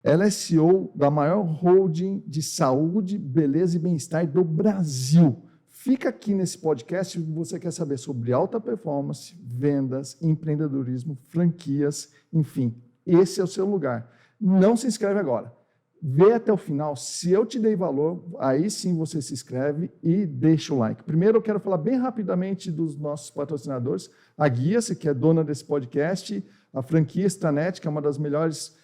Ela é CEO da maior holding de saúde, beleza e bem-estar do Brasil. Fica aqui nesse podcast se você quer saber sobre alta performance, vendas, empreendedorismo, franquias, enfim. Esse é o seu lugar. Não se inscreve agora. Vê até o final. Se eu te dei valor, aí sim você se inscreve e deixa o like. Primeiro, eu quero falar bem rapidamente dos nossos patrocinadores. A Guia-se, que é dona desse podcast, a franquia Extranet, que é uma das melhores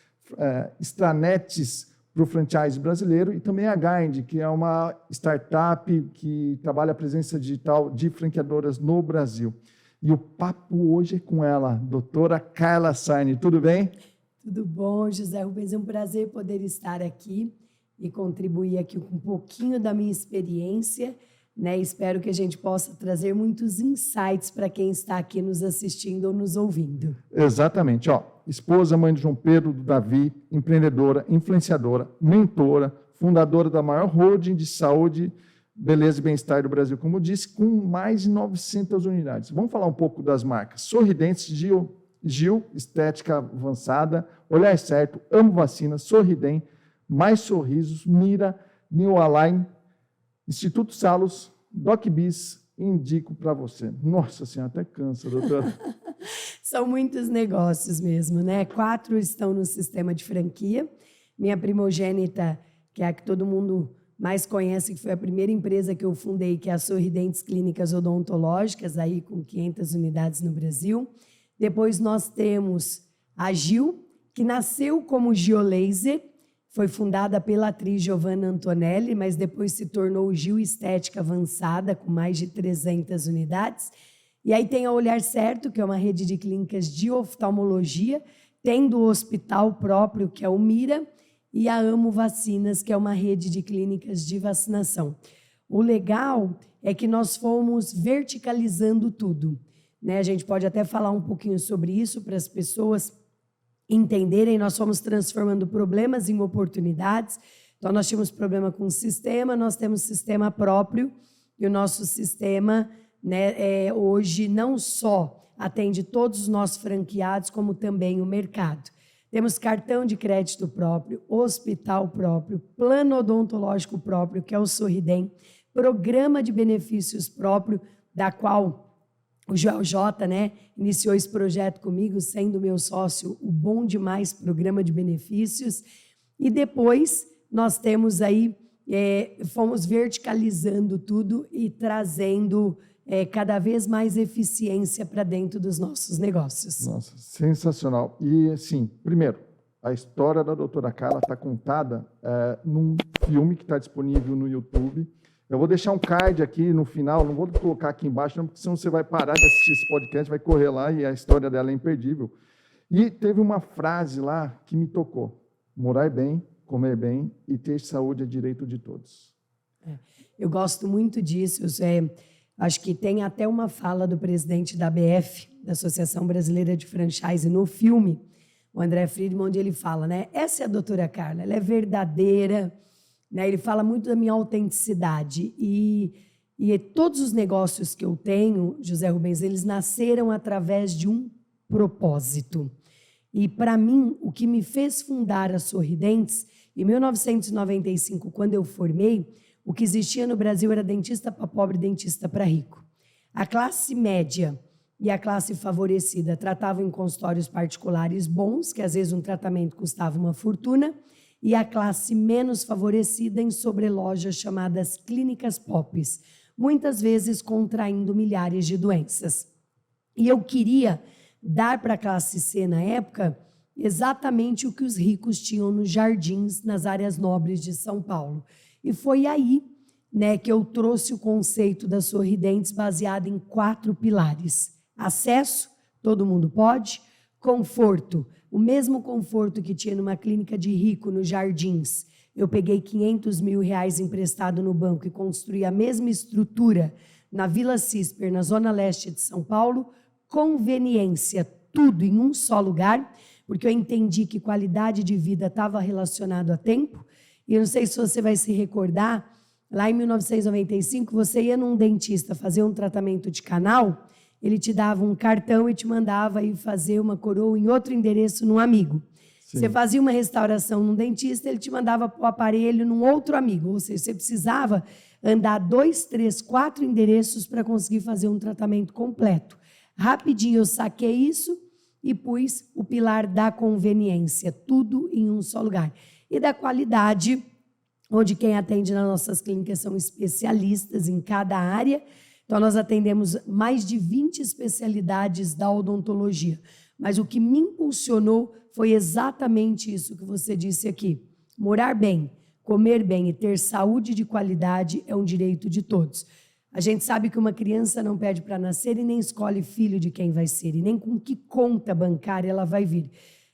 extranets para o franchise brasileiro, e também a Guide, que é uma startup que trabalha a presença digital de franqueadoras no Brasil. E o papo hoje é com ela, doutora Carla Sarni. Tudo bem? Tudo bom, José Rubens? É um prazer poder estar aqui e contribuir aqui com um pouquinho da minha experiência, né? Espero que a gente possa trazer muitos insights para quem está aqui nos assistindo ou nos ouvindo. Exatamente. Esposa, mãe de João Pedro, do Davi, empreendedora, influenciadora, mentora, fundadora da maior holding de saúde, beleza e bem-estar do Brasil, como disse, com mais de 900 unidades. Vamos falar um pouco das marcas. Sorridentes, Gil, estética avançada, Olhar Certo, Amo Vacina, Sorridem, Mais Sorrisos, Mira, New Align, Instituto Salos, DocBiz, indico para você. Nossa Senhora, até cansa, doutora. São muitos negócios mesmo, né? 4 estão no sistema de franquia. Minha primogênita, que é a que todo mundo mais conhece, que foi a primeira empresa que eu fundei, que é a Sorridentes Clínicas Odontológicas, aí com 500 unidades no Brasil. Depois nós temos a Gil, que nasceu como Giolaser, foi fundada pela atriz Giovanna Antonelli, mas depois se tornou Gil Estética Avançada, com mais de 300 unidades. E aí tem a Olhar Certo, que é uma rede de clínicas de oftalmologia, tem do hospital próprio, que é o Mira, e a Amo Vacinas, que é uma rede de clínicas de vacinação. O legal é que nós fomos verticalizando tudo, né? A gente pode até falar um pouquinho sobre isso para as pessoas entenderem. Nós fomos transformando problemas em oportunidades. Então, nós tínhamos problema com o sistema, nós temos sistema próprio, e o nosso sistema, né, hoje não só atende todos os nossos franqueados, como também o mercado. Temos cartão de crédito próprio, hospital próprio, plano odontológico próprio, que é o Sorridem, programa de benefícios próprio, da qual o Joel J, né, iniciou esse projeto comigo, sendo meu sócio, o Bom Demais Programa de Benefícios. E depois nós temos aí, fomos verticalizando tudo e trazendo cada vez mais eficiência para dentro dos nossos negócios. Nossa, sensacional. E, assim, primeiro, a história da doutora Carla está contada num filme que está disponível no YouTube. Eu vou deixar um card aqui no final, não vou colocar aqui embaixo, não, porque senão você vai parar de assistir esse podcast, vai correr lá e a história dela é imperdível. E teve uma frase lá que me tocou: morar bem, comer bem e ter saúde é direito de todos. Eu gosto muito disso. Acho que tem até uma fala do presidente da ABF, da Associação Brasileira de Franchise, no filme, o André Friedman, onde ele fala, né? Essa é a doutora Carla, ela é verdadeira, né? Ele fala muito da minha autenticidade. E todos os negócios que eu tenho, José Rubens, eles nasceram através de um propósito. E, para mim, o que me fez fundar a Sorridentes, em 1995, quando eu formei, o que existia no Brasil era dentista para pobre, dentista para rico. A classe média e a classe favorecida tratavam em consultórios particulares bons, que às vezes um tratamento custava uma fortuna, e a classe menos favorecida em sobrelojas chamadas clínicas POPs, muitas vezes contraindo milhares de doenças. E eu queria dar para a classe C, na época, exatamente o que os ricos tinham nos jardins, nas áreas nobres de São Paulo. E foi aí, né, que eu trouxe o conceito das Sorridentes baseado em 4 pilares. Acesso, todo mundo pode. Conforto, o mesmo conforto que tinha numa clínica de rico nos jardins. Eu peguei R$500 mil emprestado no banco e construí a mesma estrutura na Vila Cisper, na zona leste de São Paulo. Conveniência, tudo em um só lugar, porque eu entendi que qualidade de vida estava relacionado a tempo. E eu não sei se você vai se recordar, lá em 1995, você ia num dentista fazer um tratamento de canal, ele te dava um cartão e te mandava ir fazer uma coroa em outro endereço num amigo. Sim. Você fazia uma restauração num dentista, ele te mandava para o aparelho num outro amigo. Ou seja, você precisava andar 2, 3, 4 endereços para conseguir fazer um tratamento completo. Rapidinho eu saquei isso e pus o pilar da conveniência, tudo em um só lugar. E da qualidade, onde quem atende nas nossas clínicas são especialistas em cada área. Então, nós atendemos mais de 20 especialidades da odontologia. Mas o que me impulsionou foi exatamente isso que você disse aqui. Morar bem, comer bem e ter saúde de qualidade é um direito de todos. A gente sabe que uma criança não pede para nascer e nem escolhe filho de quem vai ser, e nem com que conta bancária ela vai vir.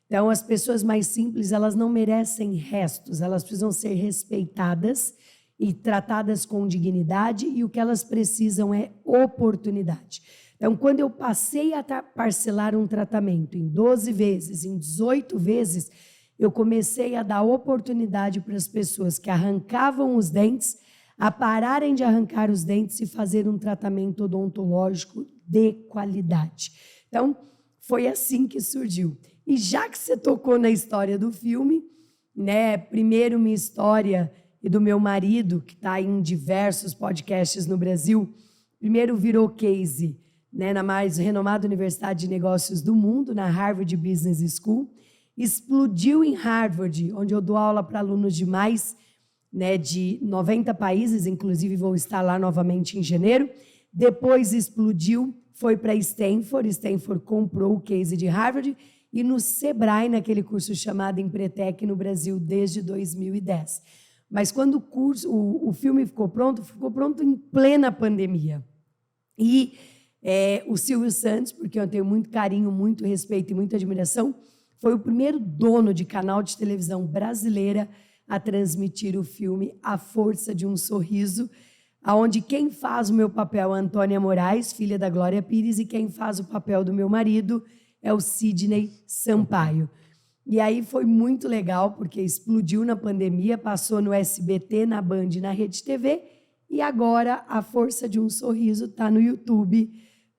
Então, as pessoas mais simples, elas não merecem restos, elas precisam ser respeitadas e tratadas com dignidade, e o que elas precisam é oportunidade. Então, quando eu passei a parcelar um tratamento em 12 vezes, em 18 vezes, eu comecei a dar oportunidade para as pessoas que arrancavam os dentes a pararem de arrancar os dentes e fazer um tratamento odontológico de qualidade. Então, foi assim que surgiu. E já que você tocou na história do filme, né, primeiro minha história e do meu marido, que está em diversos podcasts no Brasil, primeiro virou case, né, na mais renomada Universidade de Negócios do mundo, na Harvard Business School, explodiu em Harvard, onde eu dou aula para alunos de mais, né, de 90 países, inclusive vou estar lá novamente em janeiro. Depois explodiu, foi para Stanford, Stanford comprou o case de Harvard, e no Sebrae, naquele curso chamado Empretec no Brasil, desde 2010. Mas quando o filme ficou pronto em plena pandemia. E o Silvio Santos, porque eu tenho muito carinho, muito respeito e muita admiração, foi o primeiro dono de canal de televisão brasileira a transmitir o filme A Força de um Sorriso, onde quem faz o meu papel é a Antônia Moraes, filha da Glória Pires, e quem faz o papel do meu marido é o Sidney Sampaio. E aí foi muito legal, porque explodiu na pandemia, passou no SBT, na Band e na Rede TV, e agora A Força de um Sorriso está no YouTube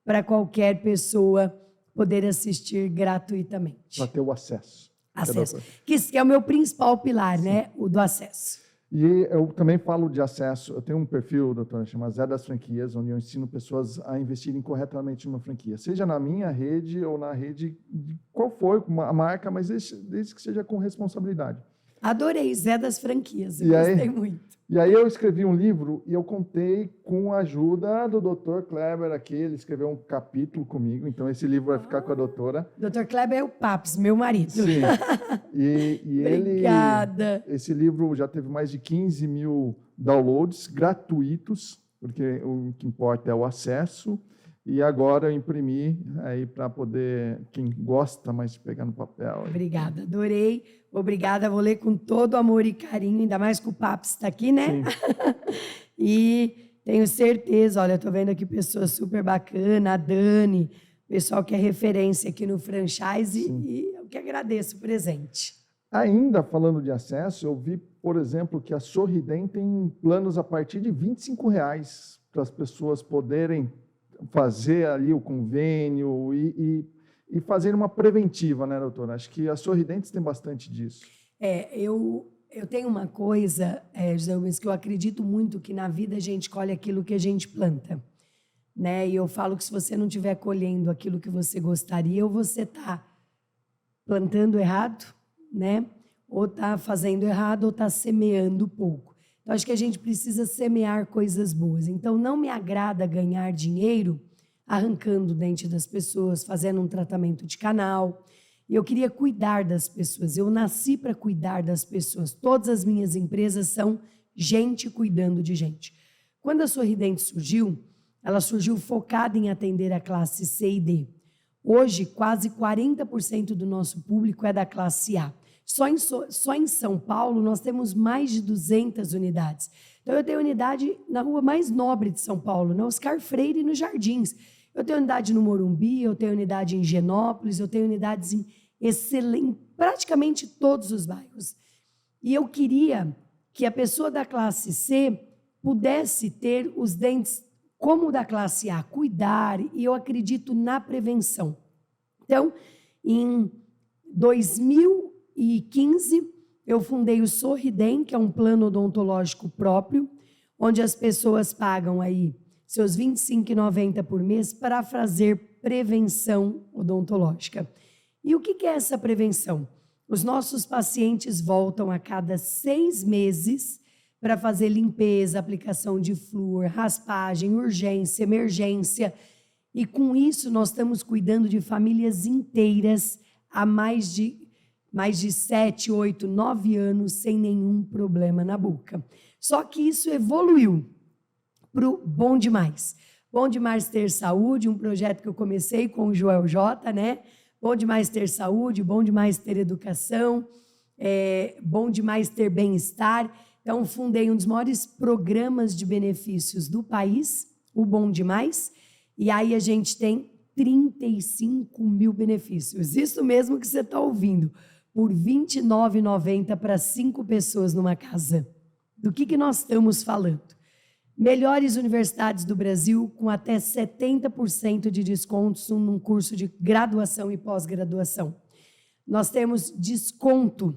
para qualquer pessoa poder assistir gratuitamente. Para ter o acesso. Acesso. Que é o meu principal pilar, né? O do acesso. E eu também falo de acesso. Eu tenho um perfil, doutora, chamado Zé das Franquias, onde eu ensino pessoas a investirem corretamente numa franquia. Seja na minha rede ou na rede, qual for a marca, mas desde que seja com responsabilidade. Adorei, Zé das Franquias. Eu gostei muito. E aí eu escrevi um livro e eu contei com a ajuda do Dr. Kleber aqui. Ele escreveu um capítulo comigo, então esse livro vai ficar com a doutora. Dr. Kleber é o Paps, meu marido. Sim. E Obrigada. Esse livro já teve mais de 15 mil downloads gratuitos, porque o que importa é o acesso. E agora eu imprimi aí para poder, quem gosta mais de pegar no papel. Obrigada, adorei. Obrigada, vou ler com todo amor e carinho, ainda mais que o Paps está aqui, né? E tenho certeza, olha, estou vendo aqui pessoas super bacanas, a Dani, pessoal que é referência aqui no franchise, e eu que agradeço o presente. Ainda falando de acesso, eu vi, por exemplo, que a Sorridem tem planos a partir de R$25 para as pessoas poderem fazer ali o convênio e fazer uma preventiva, né, doutora? Acho que a Sorridentes tem bastante disso. Eu tenho uma coisa, José Rubens, que eu acredito muito que na vida a gente colhe aquilo que a gente planta, né? E eu falo que se você não estiver colhendo aquilo que você gostaria, ou você está plantando errado, né? Ou está fazendo errado, ou está semeando pouco. Então, acho que a gente precisa semear coisas boas. Então, não me agrada ganhar dinheiro arrancando o dente das pessoas, fazendo um tratamento de canal. Eu queria cuidar das pessoas. Eu nasci para cuidar das pessoas. Todas as minhas empresas são gente cuidando de gente. Quando a Sorridente surgiu, ela surgiu focada em atender a classe C e D. Hoje, quase 40% do nosso público é da classe A. Só em São Paulo, nós temos mais de 200 unidades. Então, eu tenho unidade na rua mais nobre de São Paulo, na Oscar Freire, nos Jardins. Eu tenho unidade no Morumbi, eu tenho unidade em Genópolis, eu tenho unidades em praticamente todos os bairros. E eu queria que a pessoa da classe C pudesse ter os dentes como o da classe A, cuidar, e eu acredito na prevenção. Então, em 2000 2015, eu fundei o Sorridem, que é um plano odontológico próprio, onde as pessoas pagam aí seus R$ 25,90 por mês para fazer prevenção odontológica. E o que é essa prevenção? Os nossos pacientes voltam a cada 6 meses para fazer limpeza, aplicação de flúor, raspagem, urgência, emergência. E com isso nós estamos cuidando de famílias inteiras há mais de 7, 8, 9 anos sem nenhum problema na boca. Só que isso evoluiu para o Bom Demais. Bom Demais Ter Saúde, um projeto que eu comecei com o Joel J, né? Bom demais ter saúde, bom demais ter educação, bom demais ter bem-estar. Então, fundei um dos maiores programas de benefícios do país, o Bom Demais, e aí a gente tem 35 mil benefícios. Isso mesmo que você está ouvindo, por R$ 29,90 para 5 pessoas numa casa. Do que nós estamos falando? Melhores universidades do Brasil com até 70% de descontos num curso de graduação e pós-graduação. Nós temos desconto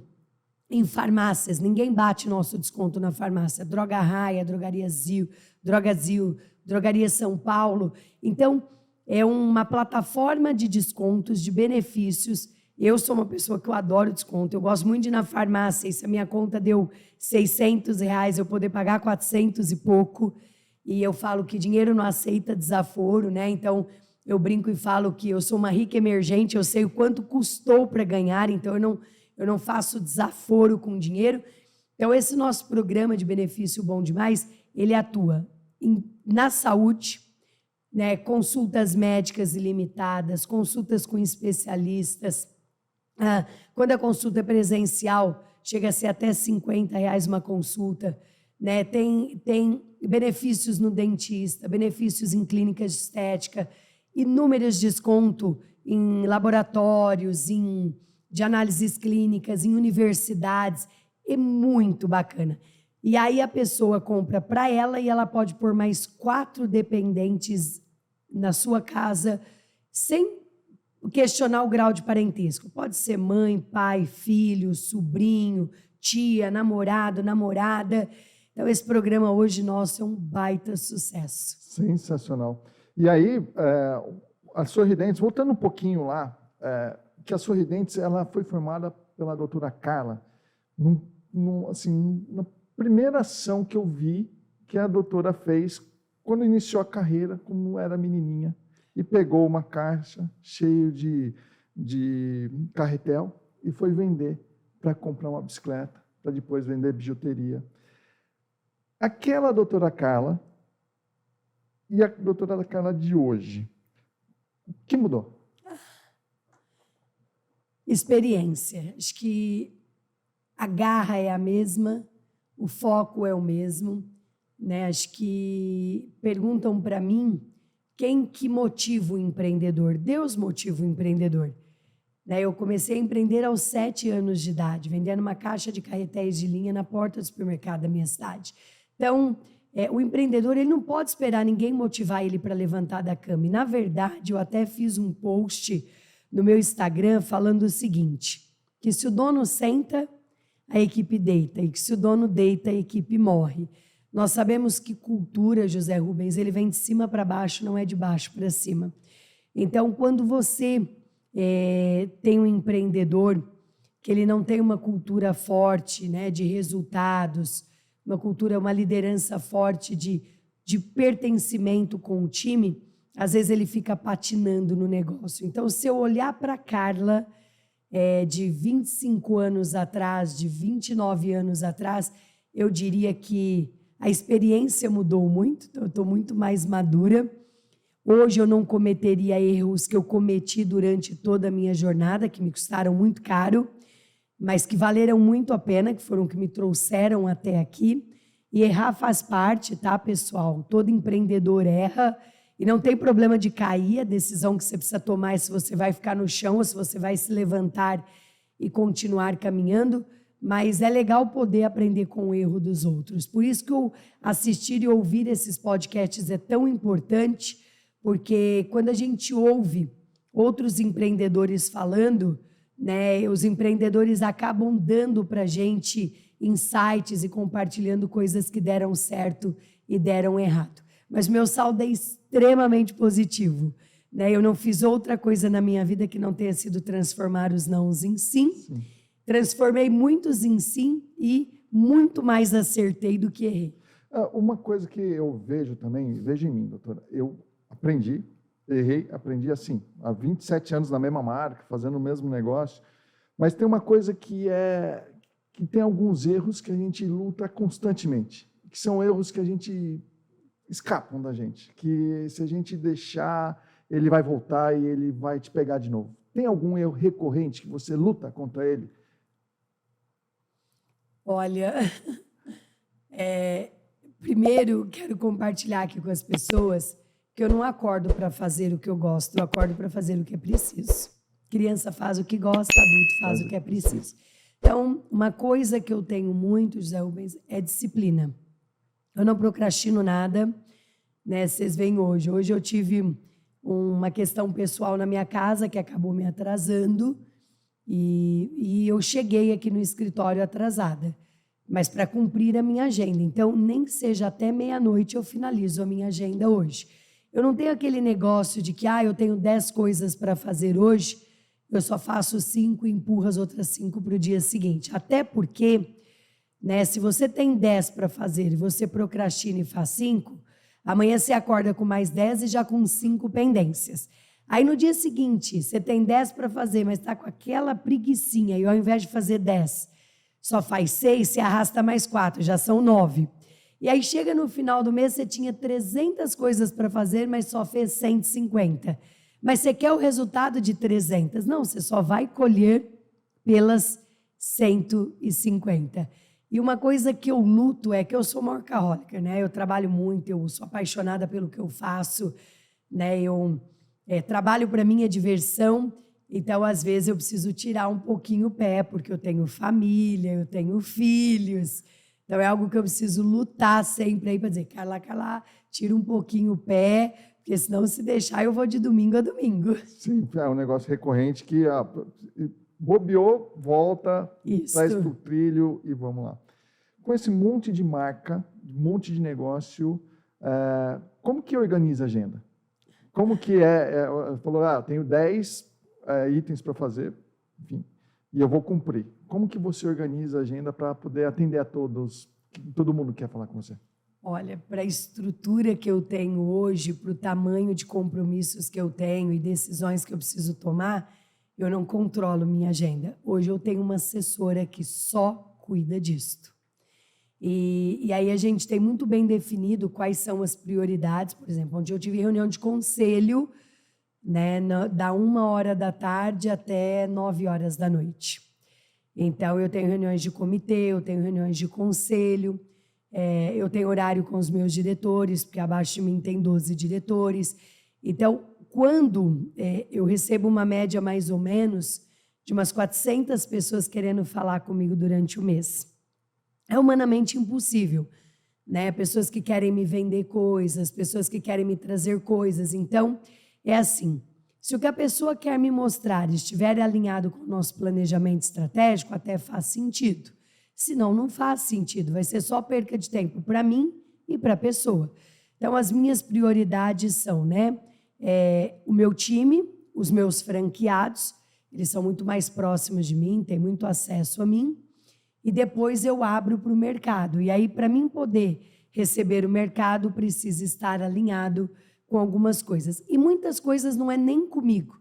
em farmácias, ninguém bate nosso desconto na farmácia. Droga Raia, Drogaria Zil, Drogaria São Paulo. Então, é uma plataforma de descontos, de benefícios. Eu sou uma pessoa que eu adoro desconto, eu gosto muito de ir na farmácia, e se a minha conta deu R$600, eu poder pagar 400 e pouco, e eu falo que dinheiro não aceita desaforo, né? Então, eu brinco e falo que eu sou uma rica emergente, eu sei o quanto custou para ganhar, então eu não faço desaforo com dinheiro. Então, esse nosso programa de benefício Bom Demais, ele atua na saúde, né? Consultas médicas ilimitadas, consultas com especialistas. Quando a consulta é presencial, chega a ser até R$50 uma consulta, né? Tem benefícios no dentista, benefícios em clínicas de estética, inúmeros descontos em laboratórios, de análises clínicas, em universidades. É muito bacana. E aí a pessoa compra para ela e ela pode pôr mais 4 dependentes na sua casa sem questionar o grau de parentesco. Pode ser mãe, pai, filho, sobrinho, tia, namorado, namorada. Então, esse programa hoje nosso é um baita sucesso. Sensacional. E aí, a Sorridentes, voltando um pouquinho lá, que a Sorridentes ela foi formada pela doutora Carla, na primeira ação que eu vi que a doutora fez quando iniciou a carreira, como era menininha, e pegou uma caixa cheia de carretel e foi vender para comprar uma bicicleta, para depois vender bijuteria. Aquela doutora Carla e a doutora Carla de hoje, o que mudou? Experiência. Acho que a garra é a mesma, o foco é o mesmo, né? Acho que perguntam para mim quem que motiva o empreendedor? Deus motiva o empreendedor. Eu comecei a empreender aos 7 anos de idade, vendendo uma caixa de carretéis de linha na porta do supermercado da minha cidade. Então, o empreendedor ele não pode esperar ninguém motivar ele para levantar da cama. E, na verdade, eu até fiz um post no meu Instagram falando o seguinte, que se o dono senta, a equipe deita, e que se o dono deita, a equipe morre. Nós sabemos que cultura, José Rubens, ele vem de cima para baixo, não é de baixo para cima. Então, quando você tem um empreendedor que ele não tem uma cultura forte, né, de resultados, uma liderança forte de pertencimento com o time, às vezes ele fica patinando no negócio. Então, se eu olhar para a Carla, de 25 anos atrás, de 29 anos atrás, eu diria que a experiência mudou muito, então eu estou muito mais madura. Hoje eu não cometeria erros que eu cometi durante toda a minha jornada, que me custaram muito caro, mas que valeram muito a pena, que foram que me trouxeram até aqui. E errar faz parte, tá, pessoal? Todo empreendedor erra e não tem problema de cair. A decisão que você precisa tomar é se você vai ficar no chão ou se você vai se levantar e continuar caminhando. Mas é legal poder aprender com o erro dos outros. Por isso que assistir e ouvir esses podcasts é tão importante, porque quando a gente ouve outros empreendedores falando, né? Os empreendedores acabam dando para a gente insights e compartilhando coisas que deram certo e deram errado. Mas meu saldo é extremamente positivo, né? Eu não fiz outra coisa na minha vida que não tenha sido transformar os nãos em sim. Transformei muitos em sim e muito mais acertei do que errei. Uma coisa que eu vejo também, veja em mim, doutora, eu aprendi, errei, aprendi assim, há 27 anos na mesma marca, fazendo o mesmo negócio, mas tem uma coisa que tem alguns erros que a gente luta constantemente, que são erros que a gente escapam da gente, que se a gente deixar, ele vai voltar e ele vai te pegar de novo. Tem algum erro recorrente que você luta contra ele? Olha, primeiro quero compartilhar aqui com as pessoas que eu não acordo para fazer o que eu gosto, eu acordo para fazer o que é preciso. Criança faz o que gosta, adulto faz o que é preciso. Então, uma coisa que eu tenho muito, José Rubens, é disciplina. Eu não procrastino nada, né? Vocês veem hoje. Hoje eu tive uma questão pessoal na minha casa que acabou me atrasando e eu cheguei aqui no escritório atrasada, mas para cumprir a minha agenda. Então, nem que seja até meia-noite, eu finalizo a minha agenda hoje. Eu não tenho aquele negócio de que eu tenho 10 coisas para fazer hoje, eu só faço 5 e empurro as outras 5 para o dia seguinte. Até porque, né, se você tem 10 para fazer e você procrastina e faz 5, amanhã você acorda com mais 10 e já com 5 pendências. Aí no dia seguinte, você tem 10 para fazer, mas está com aquela preguicinha e ao invés de fazer 10, só faz 6, você arrasta mais 4, já são 9. E aí chega no final do mês, você tinha 300 coisas para fazer, mas só fez 150. Mas você quer o resultado de 300? Não, você só vai colher pelas 150. E uma coisa que eu luto é que eu sou uma workaholic, né? Eu trabalho muito, eu sou apaixonada pelo que eu faço, né? Eu trabalho para minha diversão, então às vezes eu preciso tirar um pouquinho o pé, porque eu tenho família, eu tenho filhos, então é algo que eu preciso lutar sempre aí para dizer, Carla, tira um pouquinho o pé, porque senão se deixar eu vou de domingo a domingo. Sim, é um negócio recorrente que bobeou, volta, traz para o trilho e vamos lá. Com esse monte de marca, monte de negócio, como que organiza a agenda? Como que falou, tenho 10 itens para fazer, enfim, e eu vou cumprir. Como que você organiza a agenda para poder atender a todos, todo mundo quer falar com você? Olha, para a estrutura que eu tenho hoje, para o tamanho de compromissos que eu tenho e decisões que eu preciso tomar, eu não controlo minha agenda. Hoje eu tenho uma assessora que só cuida disto. E aí a gente tem muito bem definido quais são as prioridades. Por exemplo, onde eu tive reunião de conselho, né, da 13h até 21h. Então, eu tenho reuniões de comitê, eu tenho reuniões de conselho, eu tenho horário com os meus diretores, porque abaixo de mim tem 12 diretores. Então, quando eu recebo uma média mais ou menos de umas 400 pessoas querendo falar comigo durante o mês, é humanamente impossível, né? Pessoas que querem me vender coisas, pessoas que querem me trazer coisas. Então, é assim, se o que a pessoa quer me mostrar estiver alinhado com o nosso planejamento estratégico, até faz sentido. Senão, não faz sentido, vai ser só perca de tempo para mim e para a pessoa. Então, as minhas prioridades são, né, o meu time, os meus franqueados, eles são muito mais próximos de mim, têm muito acesso a mim, e depois eu abro para o mercado. E aí, para mim poder receber o mercado, precisa estar alinhado com algumas coisas. E muitas coisas não é nem comigo.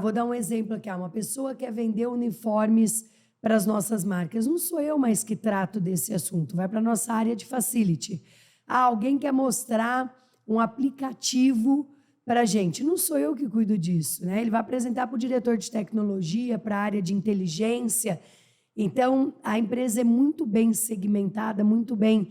Vou dar um exemplo aqui. Uma pessoa quer vender uniformes para as nossas marcas. Não sou eu mais que trato desse assunto. Vai para a nossa área de facility. Alguém quer mostrar um aplicativo para a gente. Não sou eu que cuido disso, né? Ele vai apresentar para o diretor de tecnologia, para a área de inteligência. Então, a empresa é muito bem segmentada, muito bem,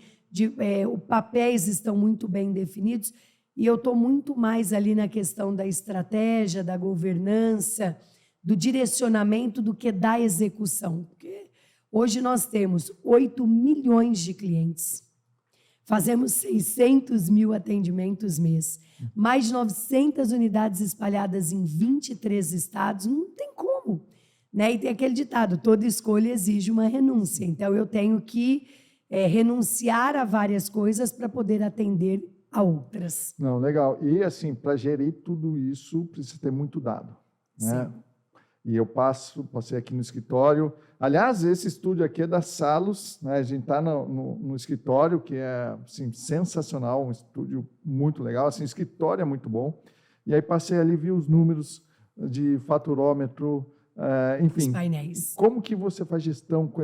os papéis estão muito bem definidos, e eu estou muito mais ali na questão da estratégia, da governança, do direcionamento do que da execução. Porque hoje nós temos 8 milhões de clientes, fazemos 600 mil atendimentos mês, mais de 900 unidades espalhadas em 23 estados, não tem como. Né? E tem aquele ditado, toda escolha exige uma renúncia. Então, eu tenho que renunciar a várias coisas para poder atender a outras. Não, legal. E, assim, para gerir tudo isso, precisa ter muito dado, né? Sim. E eu passei aqui no escritório. Aliás, esse estúdio aqui é da Salos, né? A gente está no escritório, que é assim, sensacional, um estúdio muito legal. Assim, o escritório é muito bom. E aí passei ali, vi os números de faturômetro, enfim. Os painéis. Como que você faz gestão com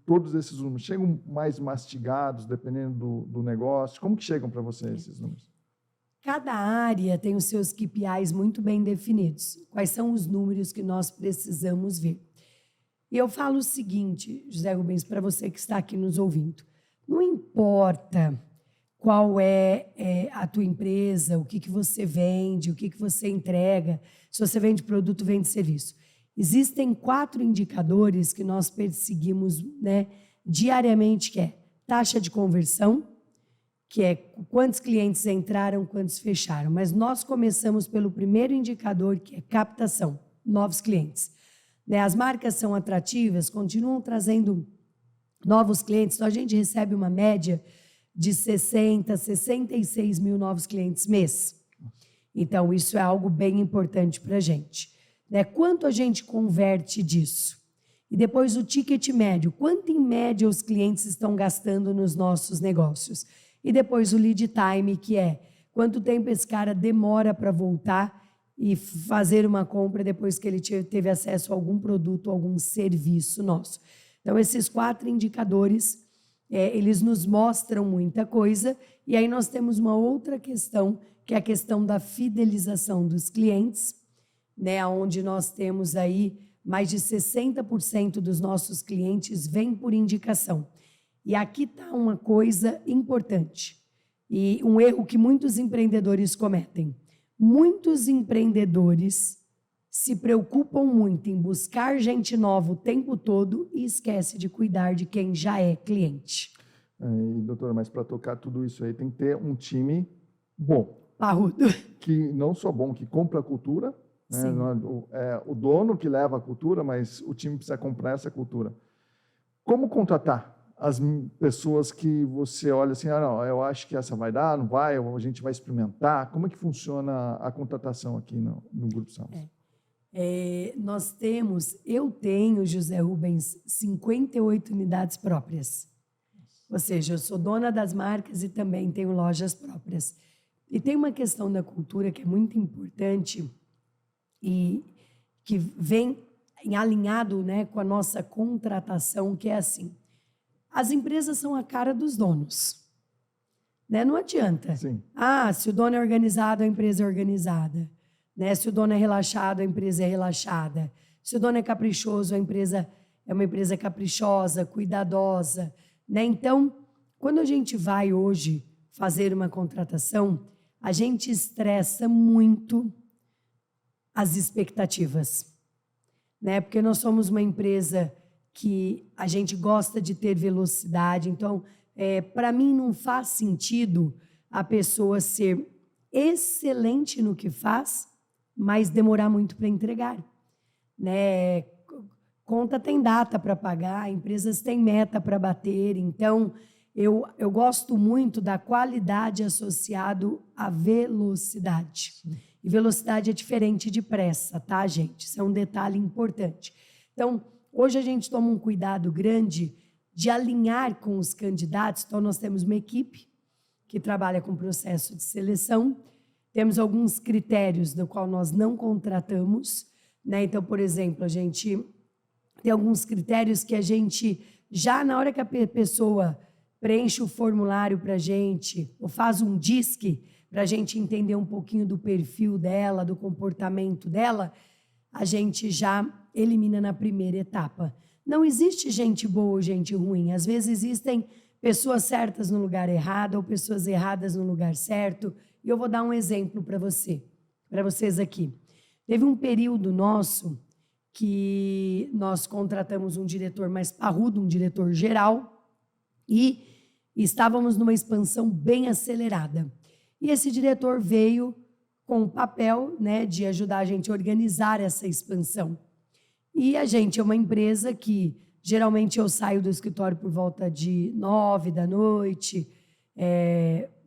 todos esses números? Chegam mais mastigados, dependendo do negócio? Como que chegam para você esses números? Cada área tem os seus KPIs muito bem definidos. Quais são os números que nós precisamos ver? E eu falo o seguinte, José Rubens, para você que está aqui nos ouvindo. Não importa qual é a tua empresa, o que você vende, o que você entrega, se você vende produto, vende serviço. Existem 4 indicadores que nós perseguimos, né, diariamente, que é taxa de conversão, que é quantos clientes entraram, quantos fecharam. Mas nós começamos pelo primeiro indicador, que é captação, novos clientes. Né, as marcas são atrativas, continuam trazendo novos clientes, então a gente recebe uma média de 60, 66 mil novos clientes mês. Então, isso é algo bem importante para a gente. Né? Quanto a gente converte disso? E depois o ticket médio, quanto em média os clientes estão gastando nos nossos negócios? E depois o lead time, que é quanto tempo esse cara demora para voltar e fazer uma compra depois que ele teve acesso a algum produto, algum serviço nosso. Então, esses 4 indicadores, eles nos mostram muita coisa. E aí nós temos uma outra questão, que é a questão da fidelização dos clientes, né, onde nós temos aí mais de 60% dos nossos clientes vêm por indicação. E aqui está uma coisa importante e um erro que muitos empreendedores cometem. Muitos empreendedores se preocupam muito em buscar gente nova o tempo todo e esquece de cuidar de quem já é cliente. E, doutora, mas para tocar tudo isso aí tem que ter um time bom. Parrudo. Que não só bom, que compra a cultura, né? Não é o dono que leva a cultura, mas o time precisa comprar essa cultura. Como contratar as pessoas que você olha assim, não, eu acho que essa vai dar, não vai, a gente vai experimentar? Como é que funciona a contratação aqui no Grupo Salos? Eu tenho, José Rubens, 58 unidades próprias. Ou seja, eu sou dona das marcas e também tenho lojas próprias. E tem uma questão da cultura que é muito importante e que vem alinhado, né, com a nossa contratação, que é assim. As empresas são a cara dos donos. Né? Não adianta. Sim. Se o dono é organizado, a empresa é organizada. Né? Se o dono é relaxado, a empresa é relaxada. Se o dono é caprichoso, a empresa é uma empresa caprichosa, cuidadosa. Né? Então, quando a gente vai hoje fazer uma contratação, a gente estressa muito as expectativas. Né? Porque nós somos uma empresa que a gente gosta de ter velocidade. Então, para mim, não faz sentido a pessoa ser excelente no que faz, mas demorar muito para entregar. Né? Conta tem data para pagar, empresas têm meta para bater. Então, eu gosto muito da qualidade associado à velocidade. E velocidade é diferente de pressa, tá, gente? Isso é um detalhe importante. Então, hoje a gente toma um cuidado grande de alinhar com os candidatos. Então, nós temos uma equipe que trabalha com processo de seleção. Temos alguns critérios do qual nós não contratamos. Né? Então, por exemplo, a gente tem alguns critérios que a gente, já na hora que a pessoa preenche o formulário para a gente, ou faz um DISC para a gente entender um pouquinho do perfil dela, do comportamento dela, a gente já elimina na primeira etapa. Não existe gente boa ou gente ruim. Às vezes existem pessoas certas no lugar errado ou pessoas erradas no lugar certo. E eu vou dar um exemplo para vocês aqui. Teve um período nosso que nós contratamos um diretor mais parrudo, um diretor geral, e estávamos numa expansão bem acelerada. E esse diretor veio com o papel, né, de ajudar a gente a organizar essa expansão. E a gente é uma empresa que, geralmente, eu saio do escritório por volta de 9 da noite,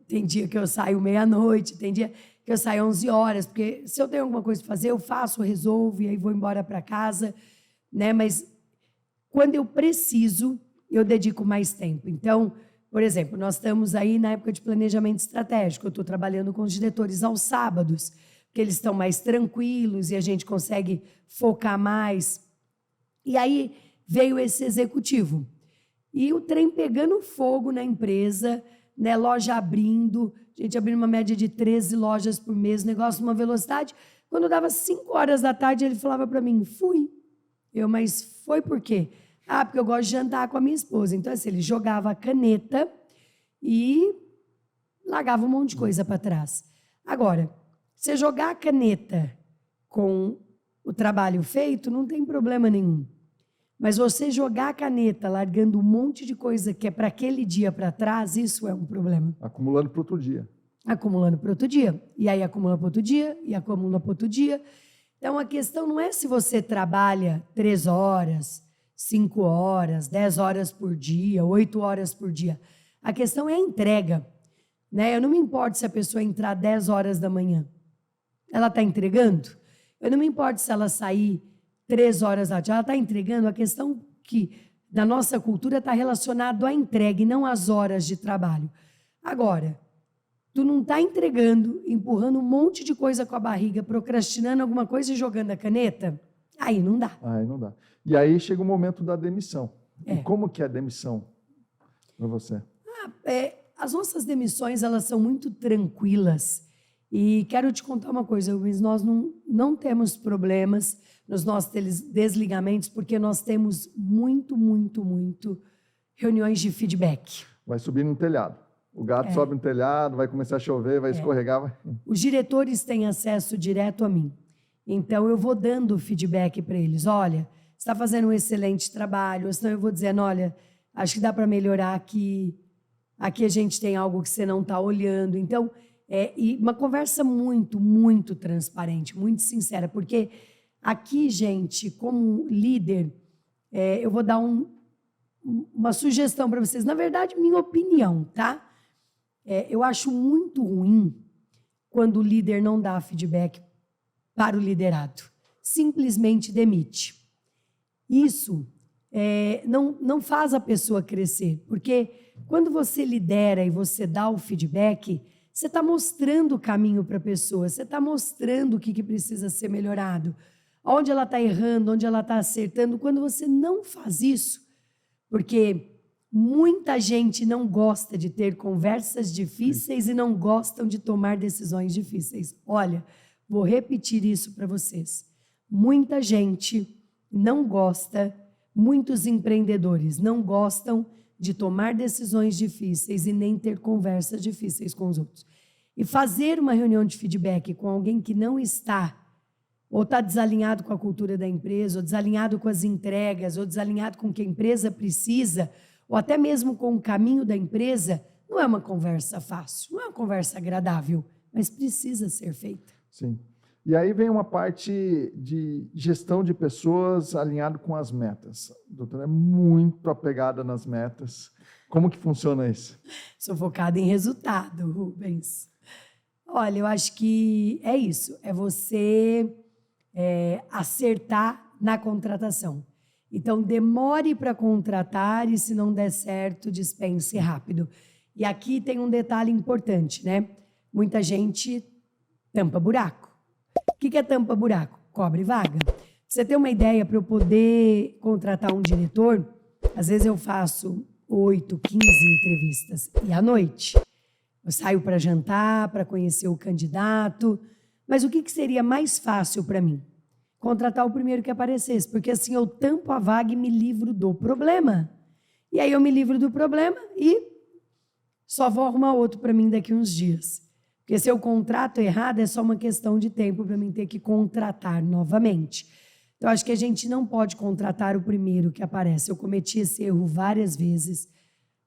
tem dia que eu saio meia-noite, tem dia que eu saio 11 horas, porque se eu tenho alguma coisa para fazer, eu faço, resolvo, e aí vou embora para casa, né? Mas quando eu preciso, eu dedico mais tempo. Então, por exemplo, nós estamos aí na época de planejamento estratégico, eu estou trabalhando com os diretores aos sábados, porque eles estão mais tranquilos e a gente consegue focar mais. E aí veio esse executivo. E o trem pegando fogo na empresa, né, loja abrindo, a gente abrindo uma média de 13 lojas por mês, negócio numa velocidade. Quando dava 5 horas da tarde, ele falava para mim, fui. Mas foi por quê? Porque eu gosto de jantar com a minha esposa. Então, assim, ele jogava a caneta e largava um monte de coisa para trás. Agora, você jogar a caneta com o trabalho feito, não tem problema nenhum. Mas você jogar a caneta largando um monte de coisa que é para aquele dia para trás, isso é um problema. Acumulando para outro dia. Acumulando para outro dia. E aí acumula para outro dia, e acumula para outro dia. Então, a questão não é se você trabalha 3 horas, 5 horas, 10 horas por dia, 8 horas por dia. A questão é a entrega. Né? Eu não me importo se a pessoa entrar 10 horas da manhã. Ela está entregando? Eu não me importo se ela sair 3 horas da tarde. Ela está entregando. A questão que da nossa cultura está relacionada à entrega e não às horas de trabalho. Agora, tu não está entregando, empurrando um monte de coisa com a barriga, procrastinando alguma coisa e jogando a caneta? Aí não dá. Aí não dá. E aí chega o momento da demissão. E como que é a demissão para você? As nossas demissões, elas são muito tranquilas. E quero te contar uma coisa, Rubens, nós não temos problemas nos nossos desligamentos, porque nós temos muito reuniões de feedback. Vai subir no telhado. O gato sobe no telhado, vai começar a chover, vai escorregar. Vai... Os diretores têm acesso direto a mim. Então, eu vou dando feedback para eles. Olha, você está fazendo um excelente trabalho. Ou senão eu vou dizendo, olha, acho que dá para melhorar aqui. Aqui a gente tem algo que você não está olhando. Então, e uma conversa muito transparente, muito sincera. Porque aqui, gente, como líder, eu vou dar uma sugestão para vocês. Na verdade, minha opinião, tá? Eu acho muito ruim quando o líder não dá feedback para o liderado. Simplesmente demite. Isso não faz a pessoa crescer, porque quando você lidera e você dá o feedback, você está mostrando o caminho para a pessoa, você está mostrando o que precisa ser melhorado, onde ela está errando, onde ela está acertando. Quando você não faz isso, porque muita gente não gosta de ter conversas difíceis e não gostam de tomar decisões difíceis. Olha, vou repetir isso para vocês. Muita gente não gosta, muitos empreendedores não gostam de tomar decisões difíceis e nem ter conversas difíceis com os outros. E fazer uma reunião de feedback com alguém que não está, ou está desalinhado com a cultura da empresa, ou desalinhado com as entregas, ou desalinhado com o que a empresa precisa, ou até mesmo com o caminho da empresa, não é uma conversa fácil, não é uma conversa agradável, mas precisa ser feita. Sim. E aí vem uma parte de gestão de pessoas alinhado com as metas. A doutora é muito apegada nas metas. Como que funciona isso? Sou focada em resultado, Rubens. Olha, eu acho que é isso, é você acertar na contratação. Então, demore para contratar e, se não der certo, dispense rápido. E aqui tem um detalhe importante, né? Muita gente tampa buraco. O que é tampa buraco? Cobre vaga. Pra você ter uma ideia, para eu poder contratar um diretor, às vezes eu faço 8, 15 entrevistas. E à noite, eu saio para jantar, para conhecer o candidato. Mas o que seria mais fácil para mim? Contratar o primeiro que aparecesse, porque assim eu tampo a vaga e me livro do problema. E aí eu me livro do problema e só vou arrumar outro para mim daqui uns dias. Porque se eu contrato errado, é só uma questão de tempo para mim ter que contratar novamente. Então, acho que a gente não pode contratar o primeiro que aparece. Eu cometi esse erro várias vezes,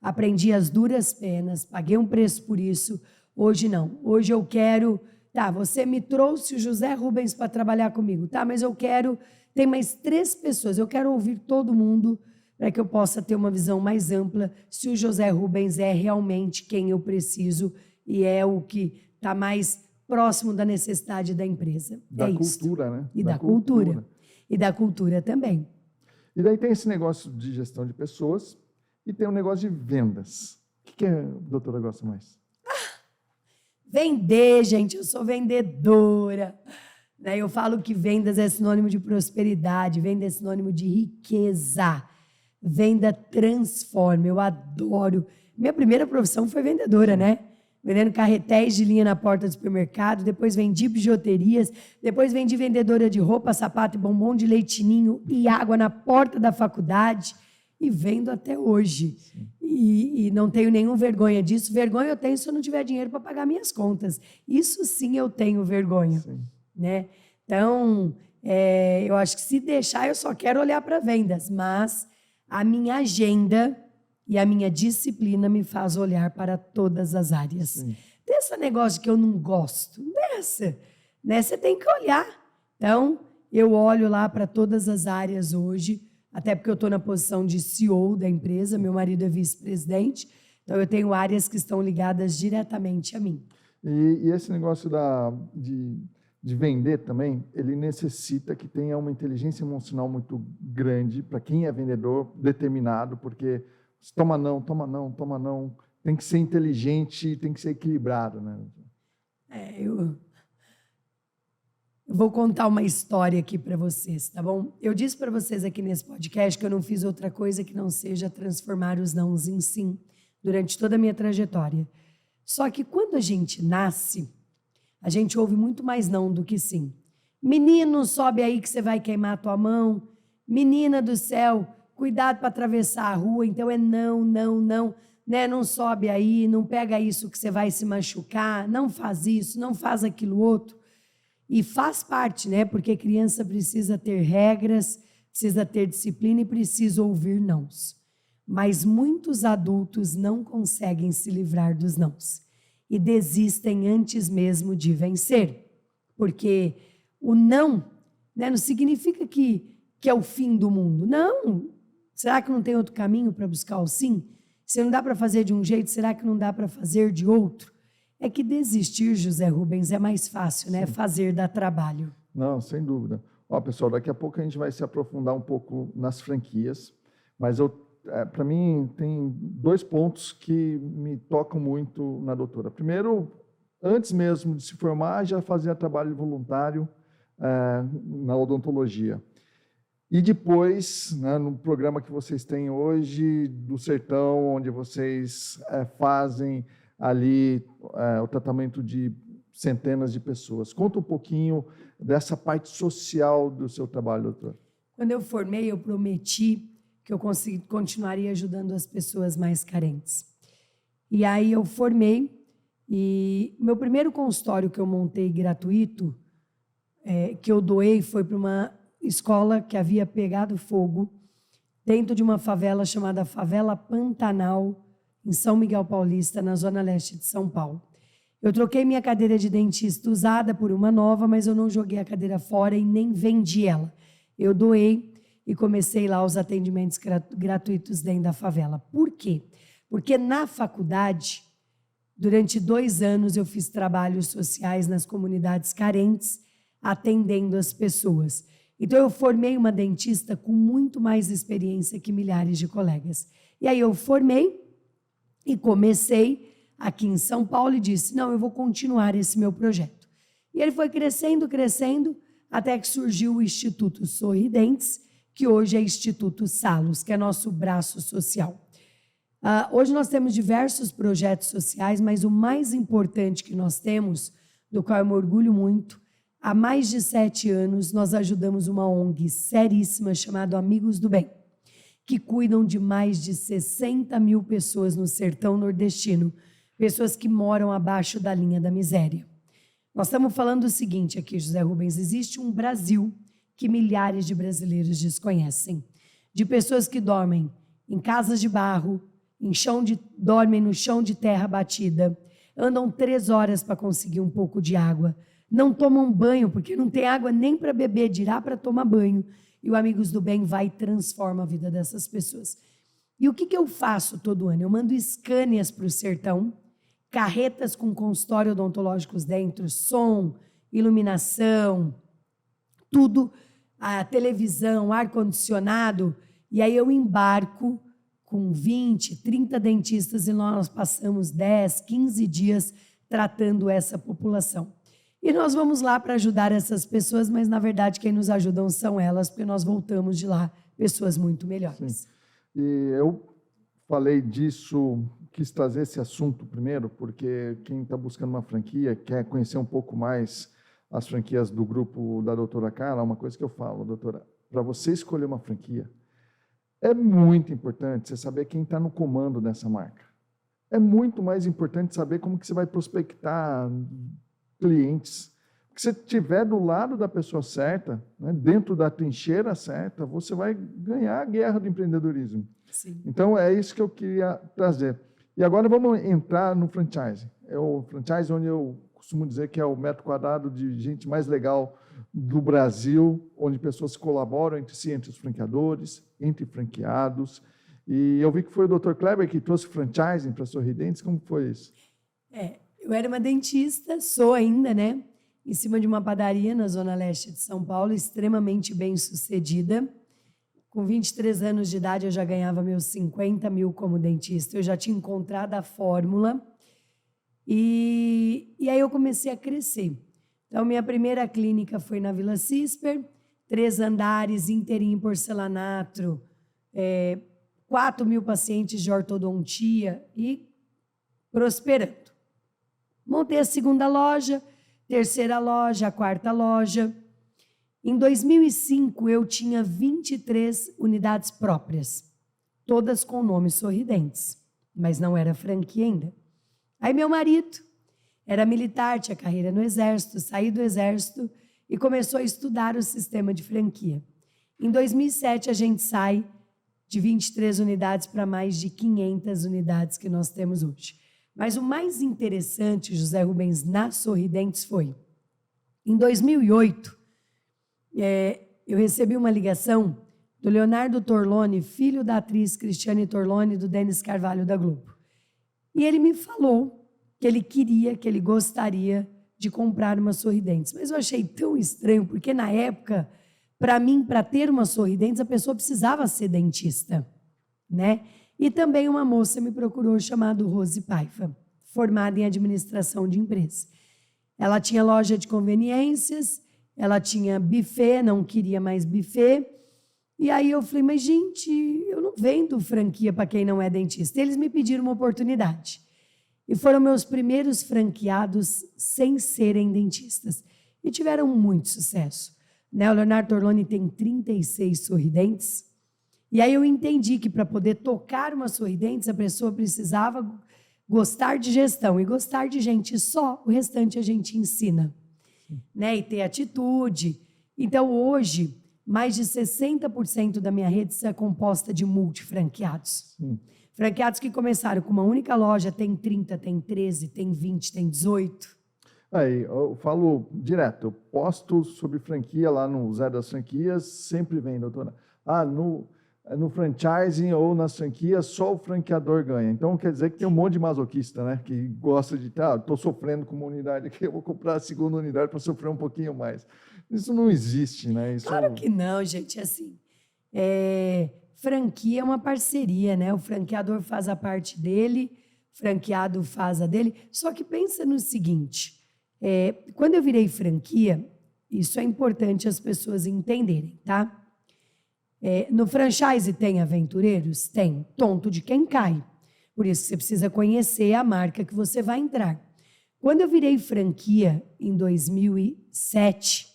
aprendi as duras penas, paguei um preço por isso. Hoje não. Hoje eu quero... Tá, você me trouxe o José Rubens para trabalhar comigo. Tá, mas eu quero tem mais 3 pessoas. Eu quero ouvir todo mundo para que eu possa ter uma visão mais ampla se o José Rubens é realmente quem eu preciso e é o que está mais próximo da necessidade da empresa. Da é cultura, isso. né? E da cultura. E da cultura também. E daí tem esse negócio de gestão de pessoas e tem um negócio de vendas. O que a doutora gosta mais? Vender, gente, eu sou vendedora. Eu falo que vendas é sinônimo de prosperidade, venda é sinônimo de riqueza. Venda transforma, eu adoro. Minha primeira profissão foi vendedora, né? Vendendo carretéis de linha na porta do supermercado, depois vendi bijuterias, depois vendi vendedora de roupa, sapato e bombom de leitinho e água na porta da faculdade e vendo até hoje. E não tenho nenhuma vergonha disso. Vergonha eu tenho se eu não tiver dinheiro para pagar minhas contas. Isso sim eu tenho vergonha. Né? Então, eu acho que se deixar, eu só quero olhar para vendas, mas a minha agenda e a minha disciplina me faz olhar para todas as áreas. Sim. Desse negócio que eu não gosto, né? Você tem que olhar. Então, eu olho lá para todas as áreas hoje, até porque eu estou na posição de CEO da empresa, meu marido é vice-presidente, então eu tenho áreas que estão ligadas diretamente a mim. E esse negócio de vender também, ele necessita que tenha uma inteligência emocional muito grande para quem é vendedor, determinado, porque toma não, tem que ser inteligente, tem que ser equilibrado, né? Eu vou contar uma história aqui para vocês, tá bom? Eu disse para vocês aqui nesse podcast que eu não fiz outra coisa que não seja transformar os nãos em sim, durante toda a minha trajetória. Só que quando a gente nasce, a gente ouve muito mais não do que sim. Menino, sobe aí que você vai queimar a tua mão. Menina do céu, cuidado para atravessar a rua. Então é não, né? Não sobe aí, não pega isso que você vai se machucar, não faz isso, não faz aquilo outro. E faz parte, né? Porque criança precisa ter regras, precisa ter disciplina e precisa ouvir nãos. Mas muitos adultos não conseguem se livrar dos nãos e desistem antes mesmo de vencer. Porque o não, né, não significa que é o fim do mundo. Não. Será que não tem outro caminho para buscar o sim? Se não dá para fazer de um jeito, será que não dá para fazer de outro? É que desistir, José Rubens, é mais fácil, né? Sim. Fazer dá trabalho. Não, sem dúvida. Ó, pessoal, daqui a pouco a gente vai se aprofundar um pouco nas franquias, mas para mim tem 2 pontos que me tocam muito na doutora. Primeiro, antes mesmo de se formar, já fazia trabalho voluntário na odontologia. E depois, né, no programa que vocês têm hoje, do Sertão, onde vocês fazem ali o tratamento de centenas de pessoas. Conta um pouquinho dessa parte social do seu trabalho, doutor. Quando eu formei, eu prometi que eu continuaria ajudando as pessoas mais carentes. E aí eu formei, e meu primeiro consultório que eu montei gratuito, que eu doei, foi para uma escola que havia pegado fogo dentro de uma favela chamada Favela Pantanal, em São Miguel Paulista, na zona leste de São Paulo. Eu troquei minha cadeira de dentista usada por uma nova, mas eu não joguei a cadeira fora e nem vendi ela. Eu doei e comecei lá os atendimentos gratuitos dentro da favela. Por quê? Porque na faculdade, durante 2 anos, eu fiz trabalhos sociais nas comunidades carentes, atendendo as pessoas. Então, eu formei uma dentista com muito mais experiência que milhares de colegas. E aí eu formei e comecei aqui em São Paulo e disse, não, eu vou continuar esse meu projeto. E ele foi crescendo, até que surgiu o Instituto Sorridentes, que hoje é Instituto Salos, que é nosso braço social. Hoje nós temos diversos projetos sociais, mas o mais importante que nós temos, do qual eu me orgulho muito, há mais de 7 anos nós ajudamos uma ONG seríssima chamada Amigos do Bem, que cuidam de mais de 60 mil pessoas no sertão nordestino, pessoas que moram abaixo da linha da miséria. Nós estamos falando o seguinte aqui, José Rubens, existe um Brasil que milhares de brasileiros desconhecem, de pessoas que dormem em casas de barro, dormem no chão de terra batida, andam 3 horas para conseguir um pouco de água, não tomam banho, porque não tem água nem para beber, dirá para tomar banho. E o Amigos do Bem vai e transforma a vida dessas pessoas. E o que eu faço todo ano? Eu mando Scanias para o sertão, carretas com consultório odontológicos dentro, som, iluminação, tudo, a televisão, ar-condicionado, e aí eu embarco com 20, 30 dentistas e nós passamos 10, 15 dias tratando essa população. E nós vamos lá para ajudar essas pessoas, mas, na verdade, quem nos ajudam são elas, porque nós voltamos de lá pessoas muito melhores. Sim. E eu falei disso, quis trazer esse assunto primeiro, porque quem está buscando uma franquia, quer conhecer um pouco mais as franquias do grupo da doutora Carla, uma coisa que eu falo, doutora, para você escolher uma franquia, é muito importante você saber quem está no comando dessa marca. É muito mais importante saber como que você vai prospectar clientes. Porque se você estiver do lado da pessoa certa, né, dentro da trincheira certa, você vai ganhar a guerra do empreendedorismo. Sim. Então, é isso que eu queria trazer. E agora vamos entrar no franchise. É o franchise onde eu costumo dizer que é o metro quadrado de gente mais legal do Brasil, onde pessoas colaboram entre si, entre os franqueadores, entre franqueados. E eu vi que foi o Dr. Kleber que trouxe franchising para a Sorridentes. Como foi isso? Eu era uma dentista, sou ainda, né? Em cima de uma padaria na Zona Leste de São Paulo, extremamente bem-sucedida. Com 23 anos de idade, eu já ganhava meus 50 mil como dentista. Eu já tinha encontrado a fórmula. E aí eu comecei a crescer. Então, minha primeira clínica foi na Vila Cisper, 3 andares, inteirinho em porcelanato, 4 mil pacientes de ortodontia e prosperando. Montei a segunda loja, terceira loja, a quarta loja. Em 2005, eu tinha 23 unidades próprias, todas com nomes sorridentes, mas não era franquia ainda. Aí meu marido era militar, tinha carreira no Exército, saiu do Exército e começou a estudar o sistema de franquia. Em 2007, a gente sai de 23 unidades para mais de 500 unidades que nós temos hoje. Mas o mais interessante, José Rubens, na Sorridentes foi, em 2008, eu recebi uma ligação do Leonardo Torlone, filho da atriz Cristiane Torlone e do Denis Carvalho da Globo. E ele me falou que ele queria, que ele gostaria de comprar uma Sorridentes. Mas eu achei tão estranho, porque na época, para mim, para ter uma Sorridentes, a pessoa precisava ser dentista, né? E também uma moça me procurou chamada Rose Paiva, formada em administração de empresa. Ela tinha loja de conveniências, ela tinha buffet, não queria mais buffet. E aí eu falei, mas gente, eu não vendo franquia para quem não é dentista. Eles me pediram uma oportunidade. E foram meus primeiros franqueados sem serem dentistas. E tiveram muito sucesso. Né? O Leonardo Torlone tem 36 Sorridentes. E aí eu entendi que para poder tocar uma Sorridentes, a pessoa precisava gostar de gestão e gostar de gente só. O restante a gente ensina. Né? E ter atitude. Então, hoje, mais de 60% da minha rede é composta de multifranqueados. Franqueados que começaram com uma única loja, tem 30, tem 13, tem 20, tem 18. Aí, eu falo direto, eu posto sobre franquia lá no Zé das Franquias, sempre vem, doutora. No franchising ou nas franquias, só o franqueador ganha. Então, quer dizer que tem um monte de masoquista, né? Que gosta de, estou sofrendo com uma unidade aqui, eu vou comprar a segunda unidade para sofrer um pouquinho mais. Isso não existe, né? Claro que não, gente. Assim, franquia é uma parceria, né? O franqueador faz a parte dele, o franqueado faz a dele. Só que pensa no seguinte, quando eu virei franquia, isso é importante as pessoas entenderem, tá? No franchise tem aventureiros? Tem. Tonto de quem cai. Por isso você precisa conhecer a marca que você vai entrar. Quando eu virei franquia em 2007,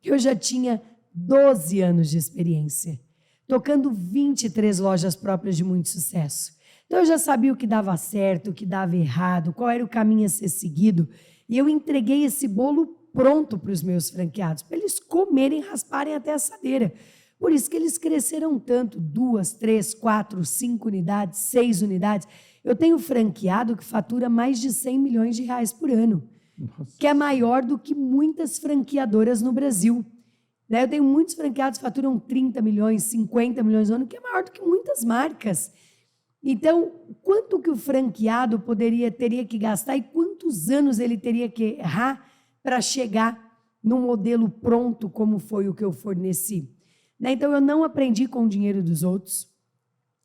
eu já tinha 12 anos de experiência, tocando 23 lojas próprias de muito sucesso. Então eu já sabia o que dava certo, o que dava errado, qual era o caminho a ser seguido, e eu entreguei esse bolo pronto para os meus franqueados, para eles comerem, rasparem até a assadeira. Por isso que eles cresceram tanto, 2, 3, 4, 5 unidades, 6 unidades. Eu tenho franqueado que fatura mais de 100 milhões de reais por ano. que é maior do que muitas franqueadoras no Brasil. Né? Eu tenho muitos franqueados que faturam 30 milhões, 50 milhões no ano, que é maior do que muitas marcas. Então, quanto que o franqueado teria que gastar e quantos anos ele teria que errar para chegar num modelo pronto como foi o que eu forneci? Né? Então, eu não aprendi com o dinheiro dos outros,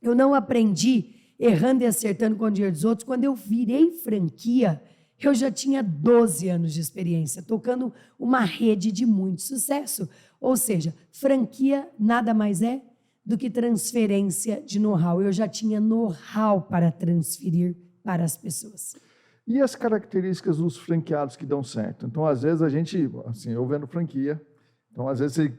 eu não aprendi errando e acertando com o dinheiro dos outros. Quando eu virei franquia, eu já tinha 12 anos de experiência, tocando uma rede de muito sucesso. Ou seja, franquia nada mais é do que transferência de know-how. Eu já tinha know-how para transferir para as pessoas. E as características dos franqueados que dão certo? Então, às vezes, a gente, assim, eu vendo franquia, então, às vezes, você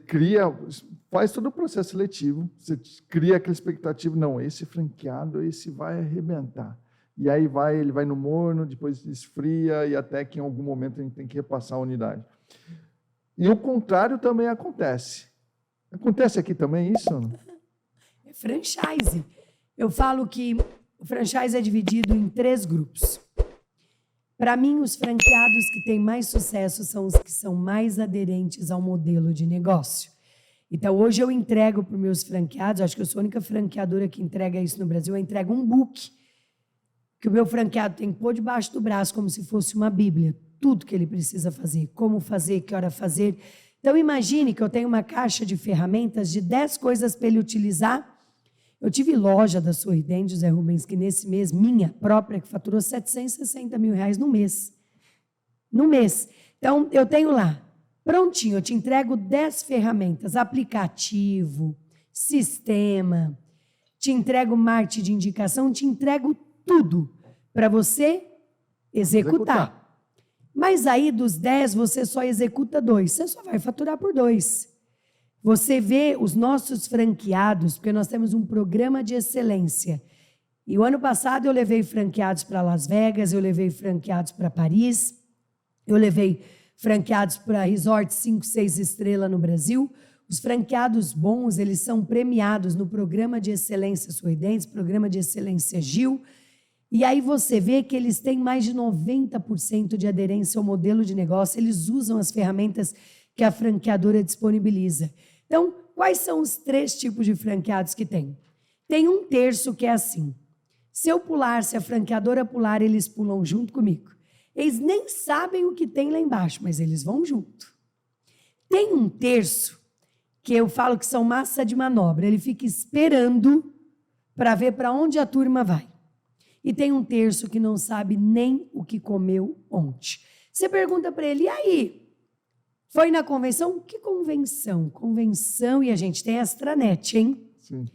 faz todo o processo seletivo, você cria aquela expectativa, não, esse franqueado, esse vai arrebentar. E aí ele vai no morno, depois esfria, e até que em algum momento a gente tem que repassar a unidade. E o contrário também acontece. Acontece aqui também isso? Não? É franchise. Eu falo que o franchise é dividido em 3 grupos. Para mim, os franqueados que têm mais sucesso são os que são mais aderentes ao modelo de negócio. Então, hoje eu entrego para os meus franqueados, acho que eu sou a única franqueadora que entrega isso no Brasil, eu entrego um book que o meu franqueado tem que pôr debaixo do braço como se fosse uma bíblia. Tudo que ele precisa fazer, como fazer, que hora fazer. Então, imagine que eu tenho uma caixa de ferramentas de 10 coisas para ele utilizar. Eu tive loja da Sorridente, José Rubens, que nesse mês, minha própria, que faturou 760 mil reais no mês. No mês. Então, eu tenho lá, prontinho, eu te entrego 10 ferramentas, aplicativo, sistema, te entrego marketing de indicação, te entrego tudo para você executar. Mas aí, dos 10, você só executa 2. Você só vai faturar por 2. Você vê os nossos franqueados, porque nós temos um programa de excelência. E o ano passado eu levei franqueados para Las Vegas, eu levei franqueados para Paris, eu levei franqueados para resorts 5, 6 estrelas no Brasil. Os franqueados bons, eles são premiados no programa de excelência Sorridentes, programa de excelência Gil. E aí você vê que eles têm mais de 90% de aderência ao modelo de negócio, eles usam as ferramentas que a franqueadora disponibiliza. Então, quais são os 3 tipos de franqueados que tem? Tem um terço que é assim, se eu pular, se a franqueadora pular, eles pulam junto comigo. Eles nem sabem o que tem lá embaixo, mas eles vão junto. Tem um terço que eu falo que são massa de manobra, ele fica esperando para ver para onde a turma vai. E tem um terço que não sabe nem o que comeu ontem. Você pergunta para ele, e aí? Foi na convenção? Que convenção? Convenção, e a gente tem a extranet, hein? Sim.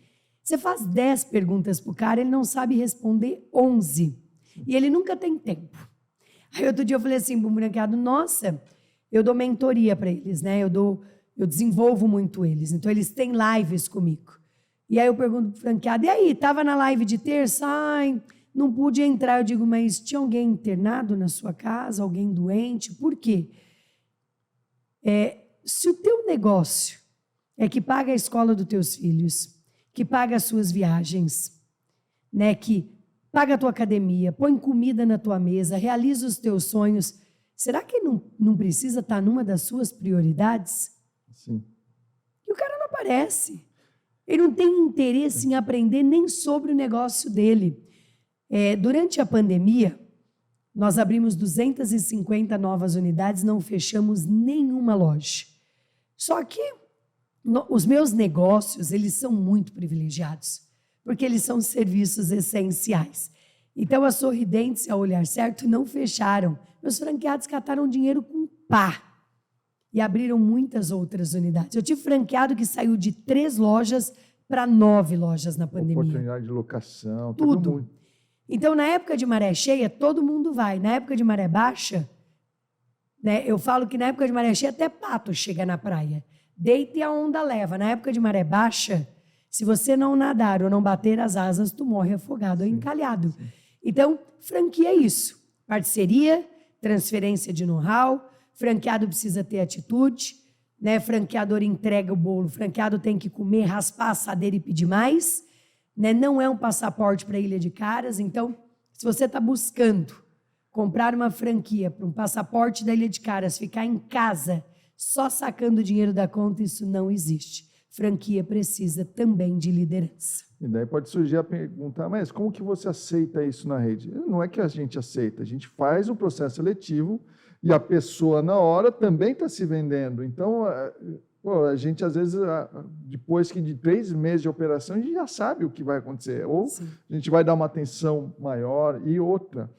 Você faz 10 perguntas para o cara, ele não sabe responder 11. E ele nunca tem tempo. Aí outro dia eu falei assim para um franqueado, nossa, eu dou mentoria para eles, né? Eu desenvolvo muito eles. Então, eles têm lives comigo. E aí eu pergunto para o franqueado, e aí, estava na live de terça? Ai, não pude entrar. Eu digo, mas tinha alguém internado na sua casa? Alguém doente? Por quê? Se o teu negócio é que paga a escola dos teus filhos, que paga as suas viagens, né, que paga a tua academia, põe comida na tua mesa, realiza os teus sonhos, será que não precisa estar numa das suas prioridades? Sim. E o cara não aparece. Ele não tem interesse em aprender nem sobre o negócio dele. Durante a pandemia, nós abrimos 250 novas unidades, não fechamos nenhuma loja. Só que os meus negócios, eles são muito privilegiados, porque eles são serviços essenciais. Então, a Sorridentes e a Olhar Certo não fecharam. Meus franqueados cataram dinheiro com pá e abriram muitas outras unidades. Eu tive franqueado que saiu de 3 lojas para 9 lojas na pandemia. Oportunidade de locação, tudo. Então, na época de maré cheia, todo mundo vai. Na época de maré baixa, né, eu falo que na época de maré cheia até pato chega na praia. Deita e a onda leva. Na época de maré baixa, se você não nadar ou não bater as asas, tu morre afogado ou encalhado. Sim. Então, franquia é isso. Parceria, transferência de know-how, franqueado precisa ter atitude, né? Franqueador entrega o bolo, franqueado tem que comer, raspar a assadeira e pedir mais. Né? Não é um passaporte para a Ilha de Caras. Então, se você está buscando comprar uma franquia para um passaporte da Ilha de Caras, ficar em casa só sacando dinheiro da conta, isso não existe. Franquia precisa também de liderança. E daí pode surgir a pergunta, mas como que você aceita isso na rede? Não é que a gente aceita, a gente faz o processo seletivo e a pessoa, na hora, também está se vendendo. Então, a gente, às vezes, depois de 3 meses de operação, a gente já sabe o que vai acontecer. Ou Sim. A gente vai dar uma atenção maior. E outra,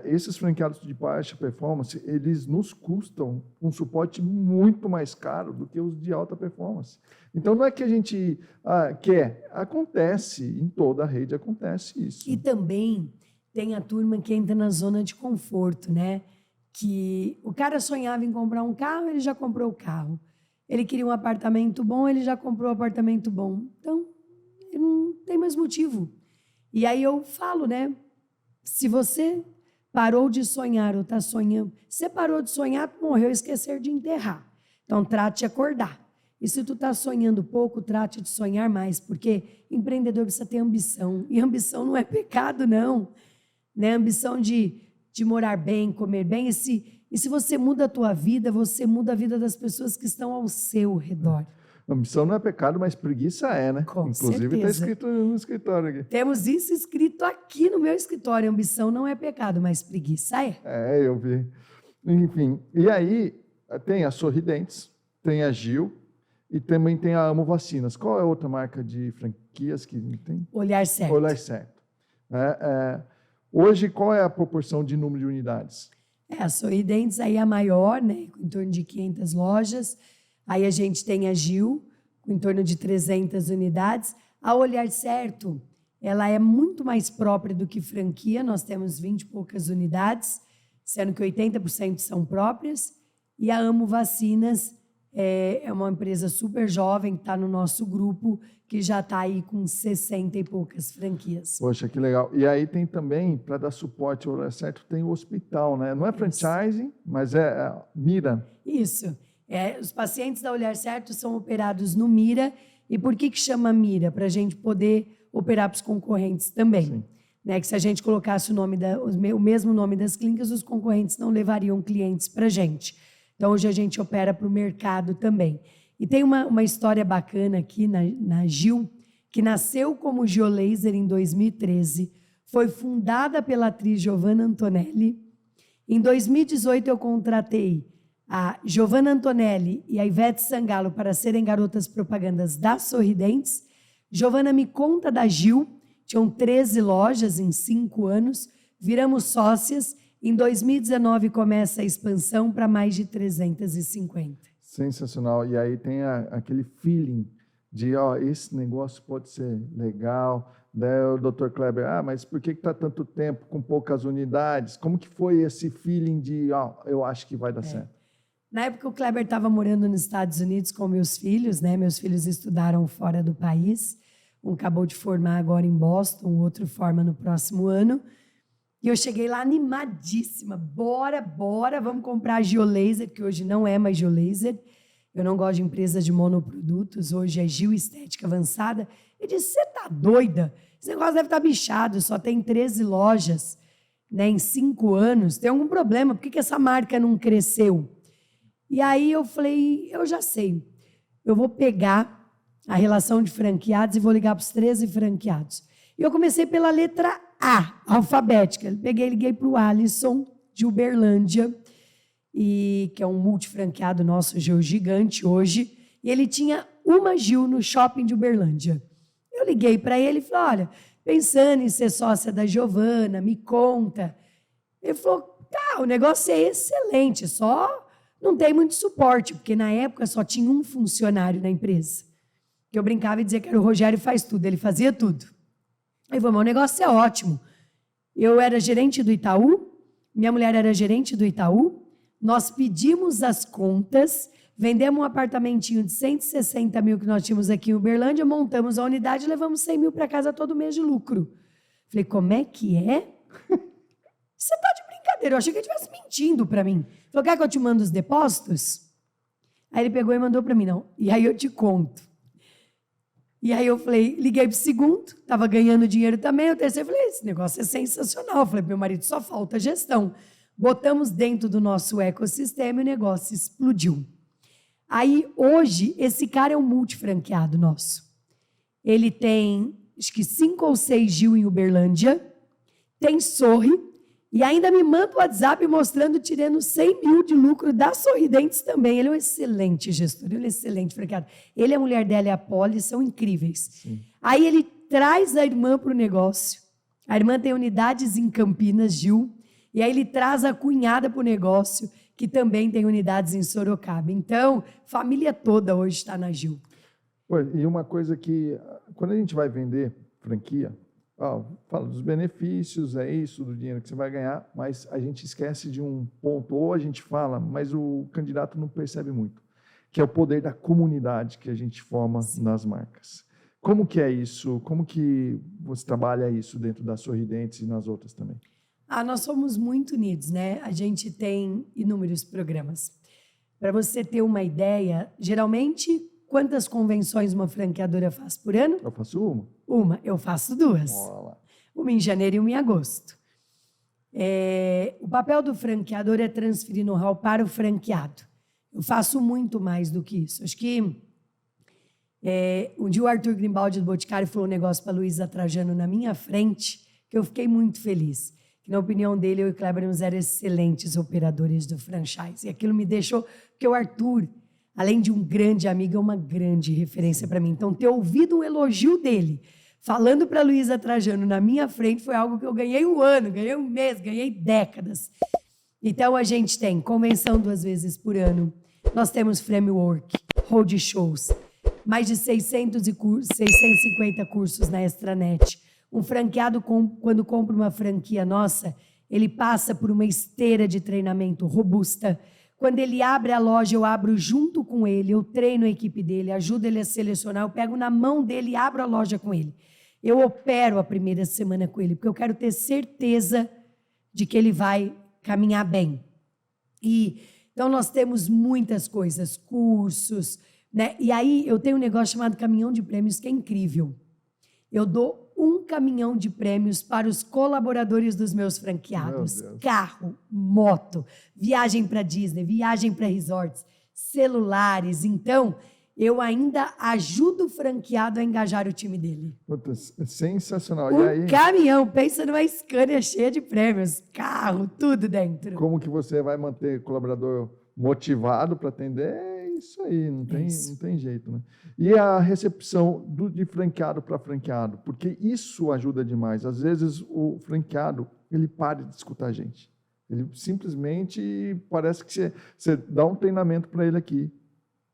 esses franqueados de baixa performance, eles nos custam um suporte muito mais caro do que os de alta performance. Então, não é que a gente quer. Acontece, em toda a rede acontece isso. E também tem a turma que entra na zona de conforto, né? Que o cara sonhava em comprar um carro, ele já comprou o carro. Ele queria um apartamento bom, ele já comprou um apartamento bom. Então, não tem mais motivo. E aí eu falo, né? Se você parou de sonhar ou está sonhando, você parou de sonhar, morreu, esquecer de enterrar. Então, trate de acordar. E se tu está sonhando pouco, trate de sonhar mais, porque empreendedor precisa ter ambição. E ambição não é pecado, não. Né? Ambição de morar bem, comer bem. E se você muda a tua vida, você muda a vida das pessoas que estão ao seu redor. Ambição não é pecado, mas preguiça é, né? Com Inclusive está escrito no escritório aqui. Temos isso escrito aqui no meu escritório. Ambição não é pecado, mas preguiça é. Eu vi. Enfim, e aí tem a Sorridentes, tem a Gil e também tem a Amo Vacinas. Qual é a outra marca de franquias que tem? Olhar Certo. Olhar Certo. Hoje, qual é a proporção de número de unidades? A Sorridentes aí é a maior, né, em torno de 500 lojas. Aí a gente tem a Gil, com em torno de 300 unidades. A Olhar Certo, ela é muito mais própria do que franquia. Nós temos 20 e poucas unidades, sendo que 80% são próprias. E a Amo Vacinas é uma empresa super jovem, que está no nosso grupo, que já está aí com 60 e poucas franquias. Poxa, que legal. E aí tem também, para dar suporte ao Olhar Certo, tem o hospital, né? Não é franchising, mas é Mira. Isso. Os pacientes da Olhar Certo são operados no Mira. E por que chama Mira? Para a gente poder operar para os concorrentes também. Né? Que se a gente colocasse o mesmo nome das clínicas, os concorrentes não levariam clientes para a gente. Então, hoje a gente opera para o mercado também. E tem uma história bacana aqui na Gil, que nasceu como Geolaser em 2013, foi fundada pela atriz Giovanna Antonelli. Em 2018, eu contratei a Giovanna Antonelli e a Ivete Sangalo para serem garotas propagandas da Sorridentes. Giovanna me conta da Gil, tinham 13 lojas em 5 anos, viramos sócias. Em 2019 começa a expansão para mais de 350. Sensacional. E aí tem aquele feeling de, esse negócio pode ser legal. Daí o Dr. Kleber, mas por que está tanto tempo com poucas unidades? Como que foi esse feeling de, eu acho que vai dar certo? Na época o Kleber estava morando nos Estados Unidos com meus filhos, né? Meus filhos estudaram fora do país. Um acabou de formar agora em Boston, o outro forma no próximo ano. E eu cheguei lá animadíssima. Bora, vamos comprar a Geolaser, que hoje não é mais Geolaser. Eu não gosto de empresas de monoprodutos, hoje é Gil Estética Avançada. Eu disse, você tá doida? Esse negócio deve estar bichado, só tem 13 lojas, né, em 5 anos. Tem algum problema? Por que essa marca não cresceu? E aí eu falei, eu já sei. Eu vou pegar a relação de franqueados e vou ligar para os 13 franqueados. E eu comecei pela letra A, alfabética. Liguei para o Alisson, de Uberlândia, que é um multifranqueado nosso, gigante hoje, e ele tinha uma Gil no shopping de Uberlândia. Eu liguei para ele e falei, olha, pensando em ser sócia da Giovanna, me conta. Ele falou, o negócio é excelente, só não tem muito suporte, porque na época só tinha um funcionário na empresa. Que eu brincava e dizia que era o Rogério faz tudo, ele fazia tudo. Aí falou, o negócio é ótimo. Eu era gerente do Itaú, minha mulher era gerente do Itaú, nós pedimos as contas, vendemos um apartamentinho de 160 mil que nós tínhamos aqui em Uberlândia, montamos a unidade e levamos 100 mil para casa todo mês de lucro. Falei, como é que é? Você está de brincadeira, eu achei que ele estivesse mentindo para mim. Falou, quer que eu te mando os depósitos? Aí ele pegou e mandou para mim, não. E aí eu te conto. E aí eu falei, liguei pro segundo, estava ganhando dinheiro também, o terceiro, falei, esse negócio é sensacional. Eu falei, meu marido, só falta gestão. Botamos dentro do nosso ecossistema e o negócio explodiu. Aí, hoje, esse cara é um multifranqueado nosso. Ele tem, acho que 5 ou 6 Gil em Uberlândia, tem Sorri, e ainda me manda o WhatsApp mostrando, tirando 100 mil de lucro da Sorridentes também. Ele é um excelente gestor, ele é um excelente franqueado. Ele e a mulher dela e a Poli são incríveis. Sim. Aí ele traz a irmã para o negócio. A irmã tem unidades em Campinas, Gil, e aí ele traz a cunhada para o negócio, que também tem unidades em Sorocaba. Então, família toda hoje está na Gil. E uma coisa que, quando a gente vai vender franquia, fala dos benefícios, é isso, do dinheiro que você vai ganhar, mas a gente esquece de um ponto, ou a gente fala, mas o candidato não percebe muito, que é o poder da comunidade que a gente forma Sim. nas marcas. Como que é isso? Como que você trabalha isso dentro da Sorridentes e nas outras também? Nós somos muito unidos, né? A gente tem inúmeros programas. Para você ter uma ideia, geralmente, quantas convenções uma franqueadora faz por ano? Eu faço uma. Uma, eu faço 2. Olá. Uma em janeiro e uma em agosto. O papel do franqueador é transferir know-how para o franqueado. Eu faço muito mais do que isso. Acho que um dia o Arthur Grimbaldi do Boticário falou um negócio para a Luísa Trajano na minha frente, que eu fiquei muito feliz. Que, na opinião dele, eu e o Kleber eram excelentes operadores do franchise. E aquilo me deixou... Porque o Arthur, além de um grande amigo, é uma grande referência para mim. Então, ter ouvido um elogio dele, falando para a Luísa Trajano na minha frente, foi algo que eu ganhei um ano, ganhei um mês, ganhei décadas. Então, a gente tem convenção 2 vezes por ano. Nós temos framework, road shows, mais de 650 cursos na Extranet. Um franqueado, quando compra uma franquia nossa, ele passa por uma esteira de treinamento robusta. Quando ele abre a loja, eu abro junto com ele, eu treino a equipe dele, ajudo ele a selecionar, eu pego na mão dele e abro a loja com ele. Eu opero a primeira semana com ele, porque eu quero ter certeza de que ele vai caminhar bem. Então, nós temos muitas coisas, cursos, né? E aí, eu tenho um negócio chamado Caminhão de Prêmios, que é incrível. Eu dou 1 caminhão de prêmios para os colaboradores dos meus franqueados. Carro, moto, viagem para Disney, viagem para resorts, celulares. Então, eu ainda ajudo o franqueado a engajar o time dele. Puta, sensacional. E aí, caminhão, pensa numa Scania cheia de prêmios, carro, tudo dentro. Como que você vai manter o colaborador motivado para atender? Isso aí, não tem jeito, né? E a recepção de franqueado para franqueado, porque isso ajuda demais. Às vezes o franqueado, ele para de escutar a gente. Ele simplesmente parece que você dá um treinamento para ele aqui,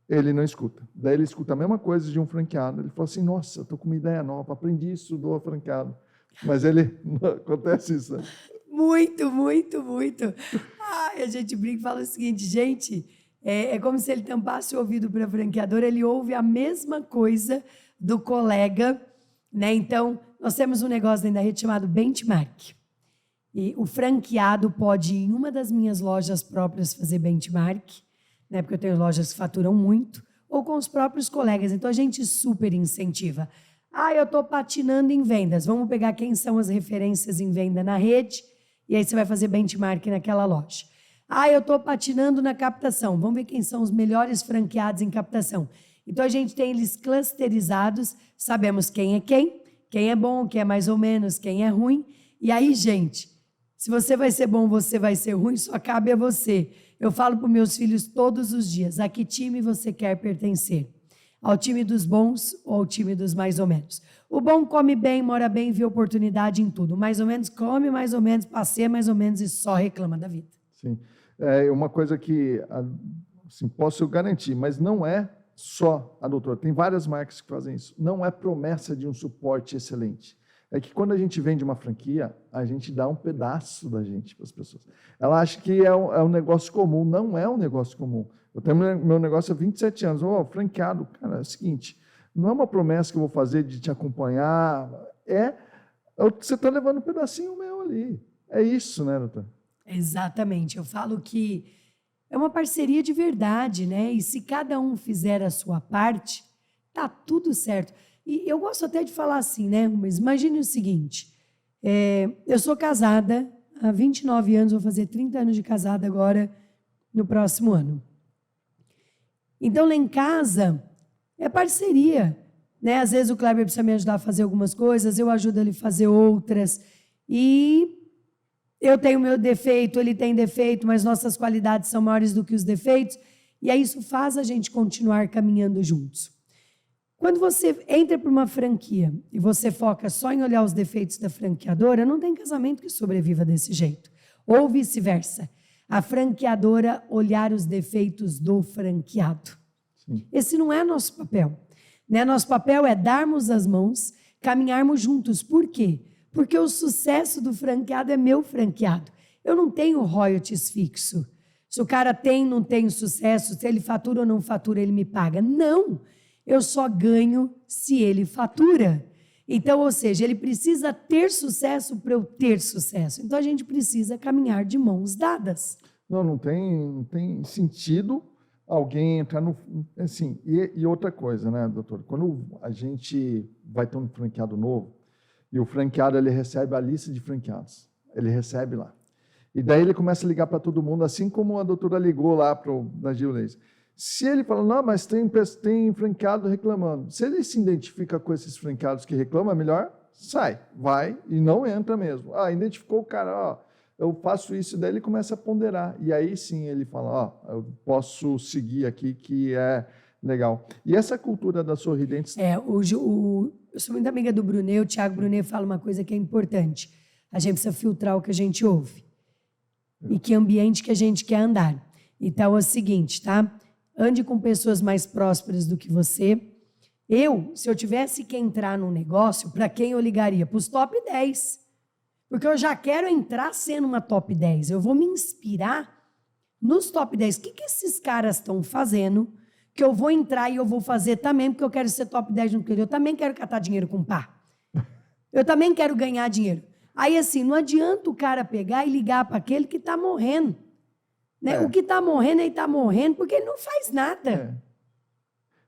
ele não escuta. Daí ele escuta a mesma coisa de um franqueado. Ele fala assim, nossa, estou com uma ideia nova, aprendi isso do franqueado. Mas não acontece isso, né? Muito, muito, muito. A gente brinca e fala o seguinte, gente... É como se ele tampasse o ouvido para o franqueador, ele ouve a mesma coisa do colega, né? Então, nós temos um negócio dentro da rede chamado benchmark. E o franqueado pode, em uma das minhas lojas próprias, fazer benchmark, né? Porque eu tenho lojas que faturam muito, ou com os próprios colegas. Então, a gente super incentiva. Eu estou patinando em vendas. Vamos pegar quem são as referências em venda na rede, e aí você vai fazer benchmark naquela loja. Eu estou patinando na captação. Vamos ver quem são os melhores franqueados em captação. Então, a gente tem eles clusterizados, sabemos quem é bom, quem é mais ou menos, quem é ruim. E aí, gente, se você vai ser bom, você vai ser ruim, só cabe a você. Eu falo para os meus filhos todos os dias, a que time você quer pertencer? Ao time dos bons ou ao time dos mais ou menos? O bom come bem, mora bem, vê oportunidade em tudo. O mais ou menos come mais ou menos, passeia mais ou menos e só reclama da vida. Sim. É uma coisa que assim, posso garantir, mas não é só a Doutora. Tem várias marcas que fazem isso. Não é promessa de um suporte excelente. É que quando a gente vende uma franquia, a gente dá um pedaço da gente para as pessoas. Ela acha que é um negócio comum. Não é um negócio comum. Eu tenho meu negócio há 27 anos. Franqueado, cara, é o seguinte, não é uma promessa que eu vou fazer de te acompanhar. Você está levando um pedacinho meu ali. É isso, né, doutor? Exatamente. Eu falo que é uma parceria de verdade, né? E se cada um fizer a sua parte, tá tudo certo. E eu gosto até de falar assim, né? Mas imagine o seguinte, eu sou casada há 29 anos, vou fazer 30 anos de casada agora no próximo ano. Então, lá em casa, é parceria, né? Às vezes o Kleber precisa me ajudar a fazer algumas coisas, eu ajudo ele a fazer outras, e eu tenho meu defeito, ele tem defeito, mas nossas qualidades são maiores do que os defeitos, e aí isso faz a gente continuar caminhando juntos. Quando você entra para uma franquia e você foca só em olhar os defeitos da franqueadora, não tem casamento que sobreviva desse jeito. Ou vice-versa. A franqueadora olhar os defeitos do franqueado. Sim. Esse não é nosso papel. Né? Nosso papel é darmos as mãos, caminharmos juntos. Por quê? Porque o sucesso do franqueado é meu franqueado. Eu não tenho royalties fixo. Se o cara tem, não tem sucesso, se ele fatura ou não fatura, ele me paga. Não! Eu só ganho se ele fatura. Então, ou seja, ele precisa ter sucesso para eu ter sucesso. Então, a gente precisa caminhar de mãos dadas. Não tem sentido alguém entrar no... Assim, e outra coisa, né, doutor? Quando a gente vai ter um franqueado novo, e o franqueado ele recebe a lista de franqueados, ele recebe lá. E daí ele começa a ligar para todo mundo, assim como a doutora ligou lá para o Gil Leis. Se ele fala, não, mas tem franqueado reclamando. Se ele se identifica com esses franqueados que reclamam, é melhor sai, vai e não entra mesmo. Identificou o cara, eu faço isso, daí ele começa a ponderar. E aí sim ele fala, eu posso seguir aqui, que é legal. E essa cultura da Sorridentes... Eu sou muito amiga do Brunet, o Thiago Brunet fala uma coisa que é importante. A gente precisa filtrar o que a gente ouve. E que ambiente que a gente quer andar. Então é o seguinte, tá? Ande com pessoas mais prósperas do que você. Se eu tivesse que entrar num negócio, para quem eu ligaria? Para os top 10. Porque eu já quero entrar sendo uma top 10. Eu vou me inspirar nos top 10. O que esses caras estão fazendo que eu vou entrar e eu vou fazer também, porque eu quero ser top 10 no que eu também quero catar dinheiro com pá. Eu também quero ganhar dinheiro. Aí, assim, não adianta o cara pegar e ligar para aquele que está morrendo. Né? O que está morrendo, ele está morrendo porque ele não faz nada.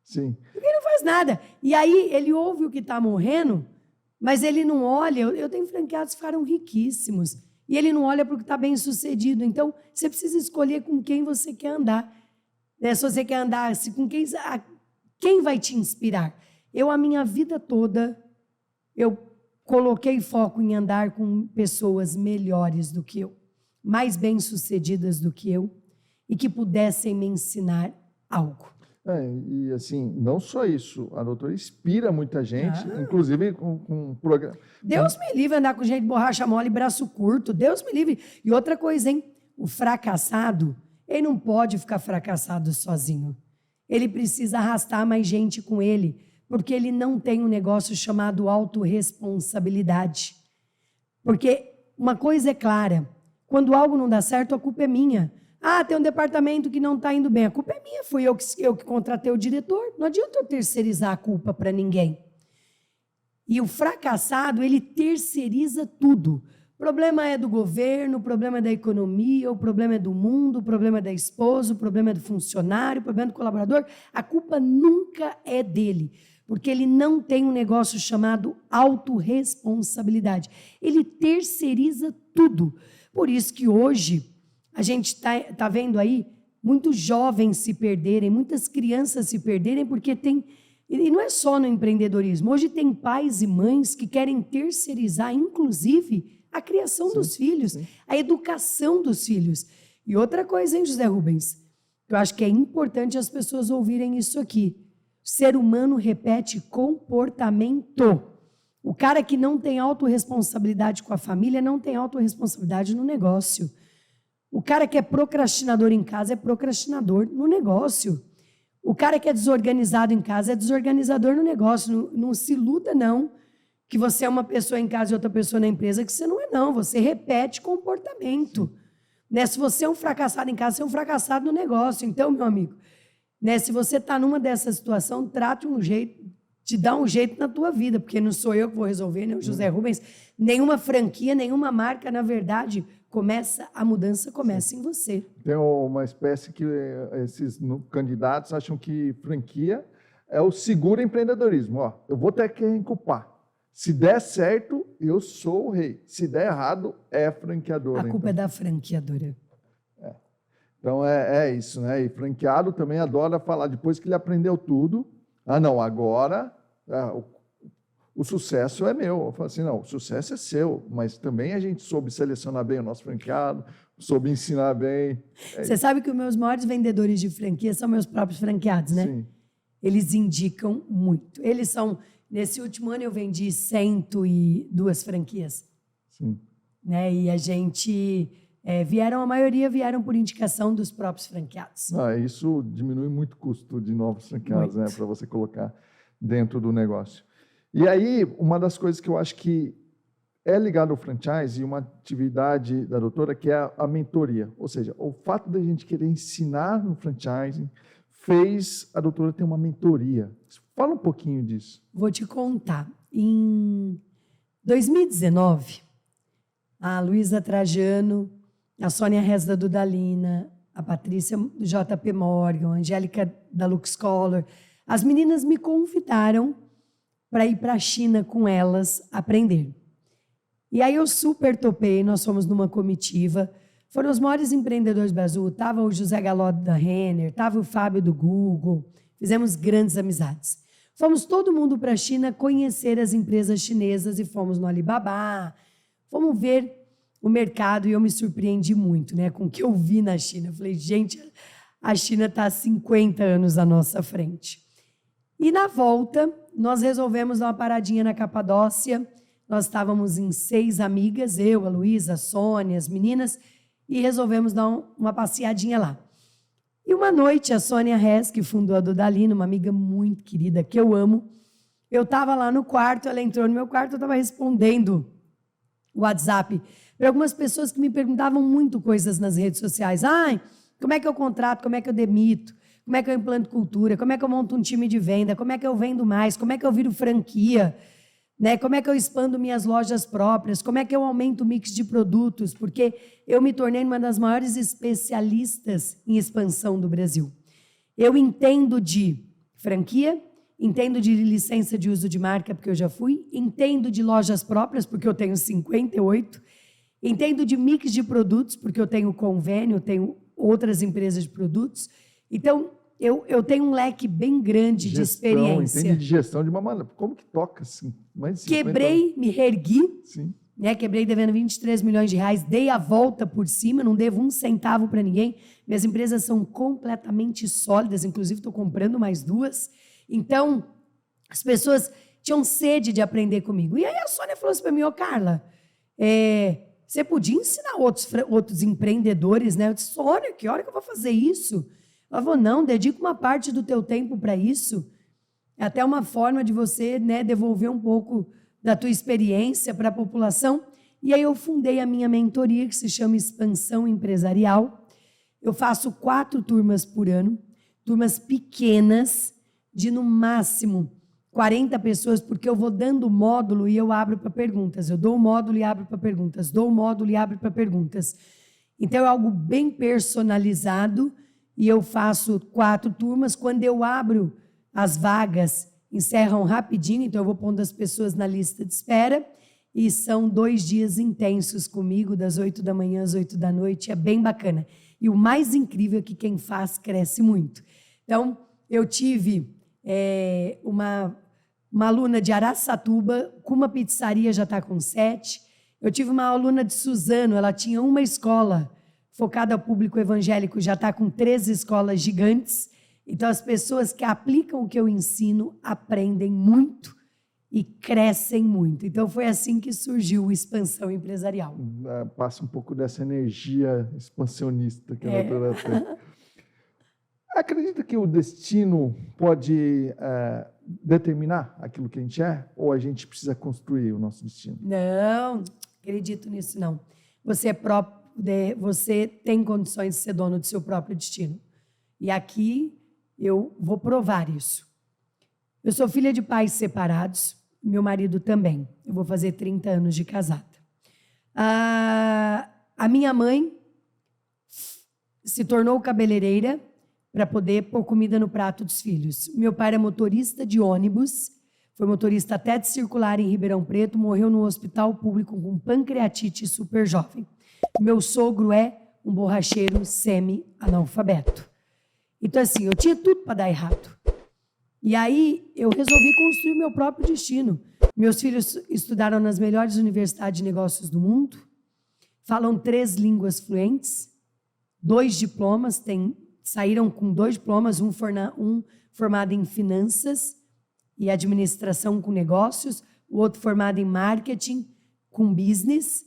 Sim. Porque ele não faz nada. E aí ele ouve o que está morrendo, mas ele não olha. Eu tenho franqueados que ficaram riquíssimos. E ele não olha para o que está bem sucedido. Então, você precisa escolher com quem você quer andar. Né? Se você quer andar com quem vai te inspirar? A minha vida toda, eu coloquei foco em andar com pessoas melhores do que eu, mais bem-sucedidas do que eu, e que pudessem me ensinar algo. E assim, não só isso, a doutora inspira muita gente, inclusive com programa. Deus me livre andar com gente de borracha mole e braço curto, Deus me livre. E outra coisa, hein? O fracassado, ele não pode ficar fracassado sozinho. Ele precisa arrastar mais gente com ele, porque ele não tem um negócio chamado autorresponsabilidade. Porque uma coisa é clara, quando algo não dá certo, a culpa é minha. Tem um departamento que não está indo bem. A culpa é minha, fui eu que contratei o diretor. Não adianta eu terceirizar a culpa para ninguém. E o fracassado, ele terceiriza tudo. O problema é do governo, o problema é da economia, o problema é do mundo, o problema é da esposa, o problema é do funcionário, o problema é do colaborador. A culpa nunca é dele, porque ele não tem um negócio chamado autorresponsabilidade. Ele terceiriza tudo. Por isso que hoje a gente está vendo aí muitos jovens se perderem, muitas crianças se perderem, porque tem... E não é só no empreendedorismo. Hoje tem pais e mães que querem terceirizar, inclusive, a criação dos filhos, a educação dos filhos. E outra coisa, hein, José Rubens? Eu acho que é importante as pessoas ouvirem isso aqui. O ser humano repete comportamento. O cara que não tem autorresponsabilidade com a família não tem autorresponsabilidade no negócio. O cara que é procrastinador em casa é procrastinador no negócio. O cara que é desorganizado em casa é desorganizador no negócio. Não se iluda, não, que você é uma pessoa em casa e outra pessoa na empresa, que você não é, não. Você repete comportamento. Né? Se você é um fracassado em casa, você é um fracassado no negócio. Então, meu amigo, né, se você está numa dessa situação, trate um jeito, te dá um jeito na tua vida, porque não sou eu que vou resolver, nem o José Rubens, nenhuma franquia, nenhuma marca, na verdade... A mudança começa em você. Tem uma espécie que esses candidatos acham que franquia É o seguro empreendedorismo. Ó, eu vou ter que incupar. Se der certo, eu sou o rei. Se der errado, é a franqueadora. A culpa é da franqueadora. Então, é isso, né? E franqueado também adora falar, depois que ele aprendeu tudo, não, agora o sucesso é meu. Eu falo assim, não, o sucesso é seu, mas também a gente soube selecionar bem o nosso franqueado, soube ensinar bem. Você sabe que os meus maiores vendedores de franquia são meus próprios franqueados, né? Sim. Eles indicam muito. Eles são... Nesse último ano eu vendi 102 franquias. Sim. Né? E a gente... a maioria vieram por indicação dos próprios franqueados. Isso diminui muito o custo de novos franqueados, né, para você colocar dentro do negócio. E aí, uma das coisas que eu acho que é ligado ao franchise e uma atividade da doutora, que é a mentoria. Ou seja, o fato da gente querer ensinar no franchising fez a doutora ter uma mentoria. Fala um pouquinho disso. Vou te contar. Em 2019, a Luísa Trajano, a Sônia Rez da Dudalina, a Patrícia do JP Morgan, a Angélica da Lux Scholar, as meninas me convidaram para ir para a China com elas aprender. E aí eu super topei, nós fomos numa comitiva, foram os maiores empreendedores do Brasil, estava o José Galot da Renner, estava o Fábio do Google, fizemos grandes amizades. Fomos todo mundo para a China conhecer as empresas chinesas e fomos no Alibaba, fomos ver o mercado e eu me surpreendi muito, né, com o que eu vi na China. Eu falei, gente, a China está há 50 anos à nossa frente. E na volta, nós resolvemos dar uma paradinha na Capadócia. Nós estávamos em 6 amigas, eu, a Luísa, a Sônia, as meninas, e resolvemos dar uma passeadinha lá. E uma noite, a Sônia Rez, que fundou a Dudalina, uma amiga muito querida, que eu amo, eu estava lá no quarto, ela entrou no meu quarto, eu estava respondendo o WhatsApp para algumas pessoas que me perguntavam muito coisas nas redes sociais. Como é que eu contrato, como é que eu demito, como é que eu implanto cultura, como é que eu monto um time de venda, como é que eu vendo mais, como é que eu viro franquia, né? Como é que eu expando minhas lojas próprias, como é que eu aumento o mix de produtos, porque eu me tornei uma das maiores especialistas em expansão do Brasil. Eu entendo de franquia, entendo de licença de uso de marca, porque eu já fui, entendo de lojas próprias, porque eu tenho 58, entendo de mix de produtos, porque eu tenho convênio, eu tenho outras empresas de produtos. Então, eu tenho um leque bem grande de experiência. Entende de gestão de uma maneira. Como que toca assim? Mais de 50 Quebrei, me reergui. Sim. Né? Quebrei devendo 23 milhões de reais, dei a volta por cima, não devo um centavo para ninguém. Minhas empresas são completamente sólidas, inclusive estou comprando mais 2. Então, as pessoas tinham sede de aprender comigo. E aí a Sônia falou assim para mim, Carla, você podia ensinar outros empreendedores, né? Eu disse, Sônia, que hora que eu vou fazer isso? Ela falou, não, dedica uma parte do teu tempo para isso. É até uma forma de você, né, devolver um pouco da tua experiência para a população. E aí eu fundei a minha mentoria, que se chama Expansão Empresarial. Eu faço 4 turmas por ano, turmas pequenas, de no máximo 40 pessoas, porque eu vou dando módulo e eu abro para perguntas. Eu dou o módulo e abro para perguntas, dou o módulo e abro para perguntas. Então, é algo bem personalizado e eu faço 4 turmas. Quando eu abro as vagas, encerram rapidinho, então eu vou pondo as pessoas na lista de espera e são 2 dias intensos comigo, das 8 da manhã às 8 da noite, é bem bacana. E o mais incrível é que quem faz cresce muito. Então, eu tive uma aluna de Araçatuba, com uma pizzaria, já está com 7. Eu tive uma aluna de Suzano, ela tinha uma escola focada ao público evangélico, já está com 13 escolas gigantes. Então, as pessoas que aplicam o que eu ensino aprendem muito e crescem muito. Então, foi assim que surgiu o Expansão Empresarial. Passa um pouco dessa energia expansionista que a doutora tem. Acredita que o destino pode determinar aquilo que a gente é? Ou a gente precisa construir o nosso destino? Não, acredito nisso, não. Você tem condições de ser dono do seu próprio destino. E aqui eu vou provar isso. Eu sou filha de pais separados, meu marido também. Eu vou fazer 30 anos de casada. A minha mãe se tornou cabeleireira para poder pôr comida no prato dos filhos. Meu pai era motorista de ônibus, foi motorista até de circular em Ribeirão Preto, morreu no hospital público com pancreatite super jovem. Meu sogro é um borracheiro semi-analfabeto. Então, assim, eu tinha tudo para dar errado. E aí, eu resolvi construir o meu próprio destino. Meus filhos estudaram nas melhores universidades de negócios do mundo, falam 3 línguas fluentes, 2 diplomas, saíram com 2 diplomas, um formado em finanças e administração com negócios, o outro formado em marketing com business,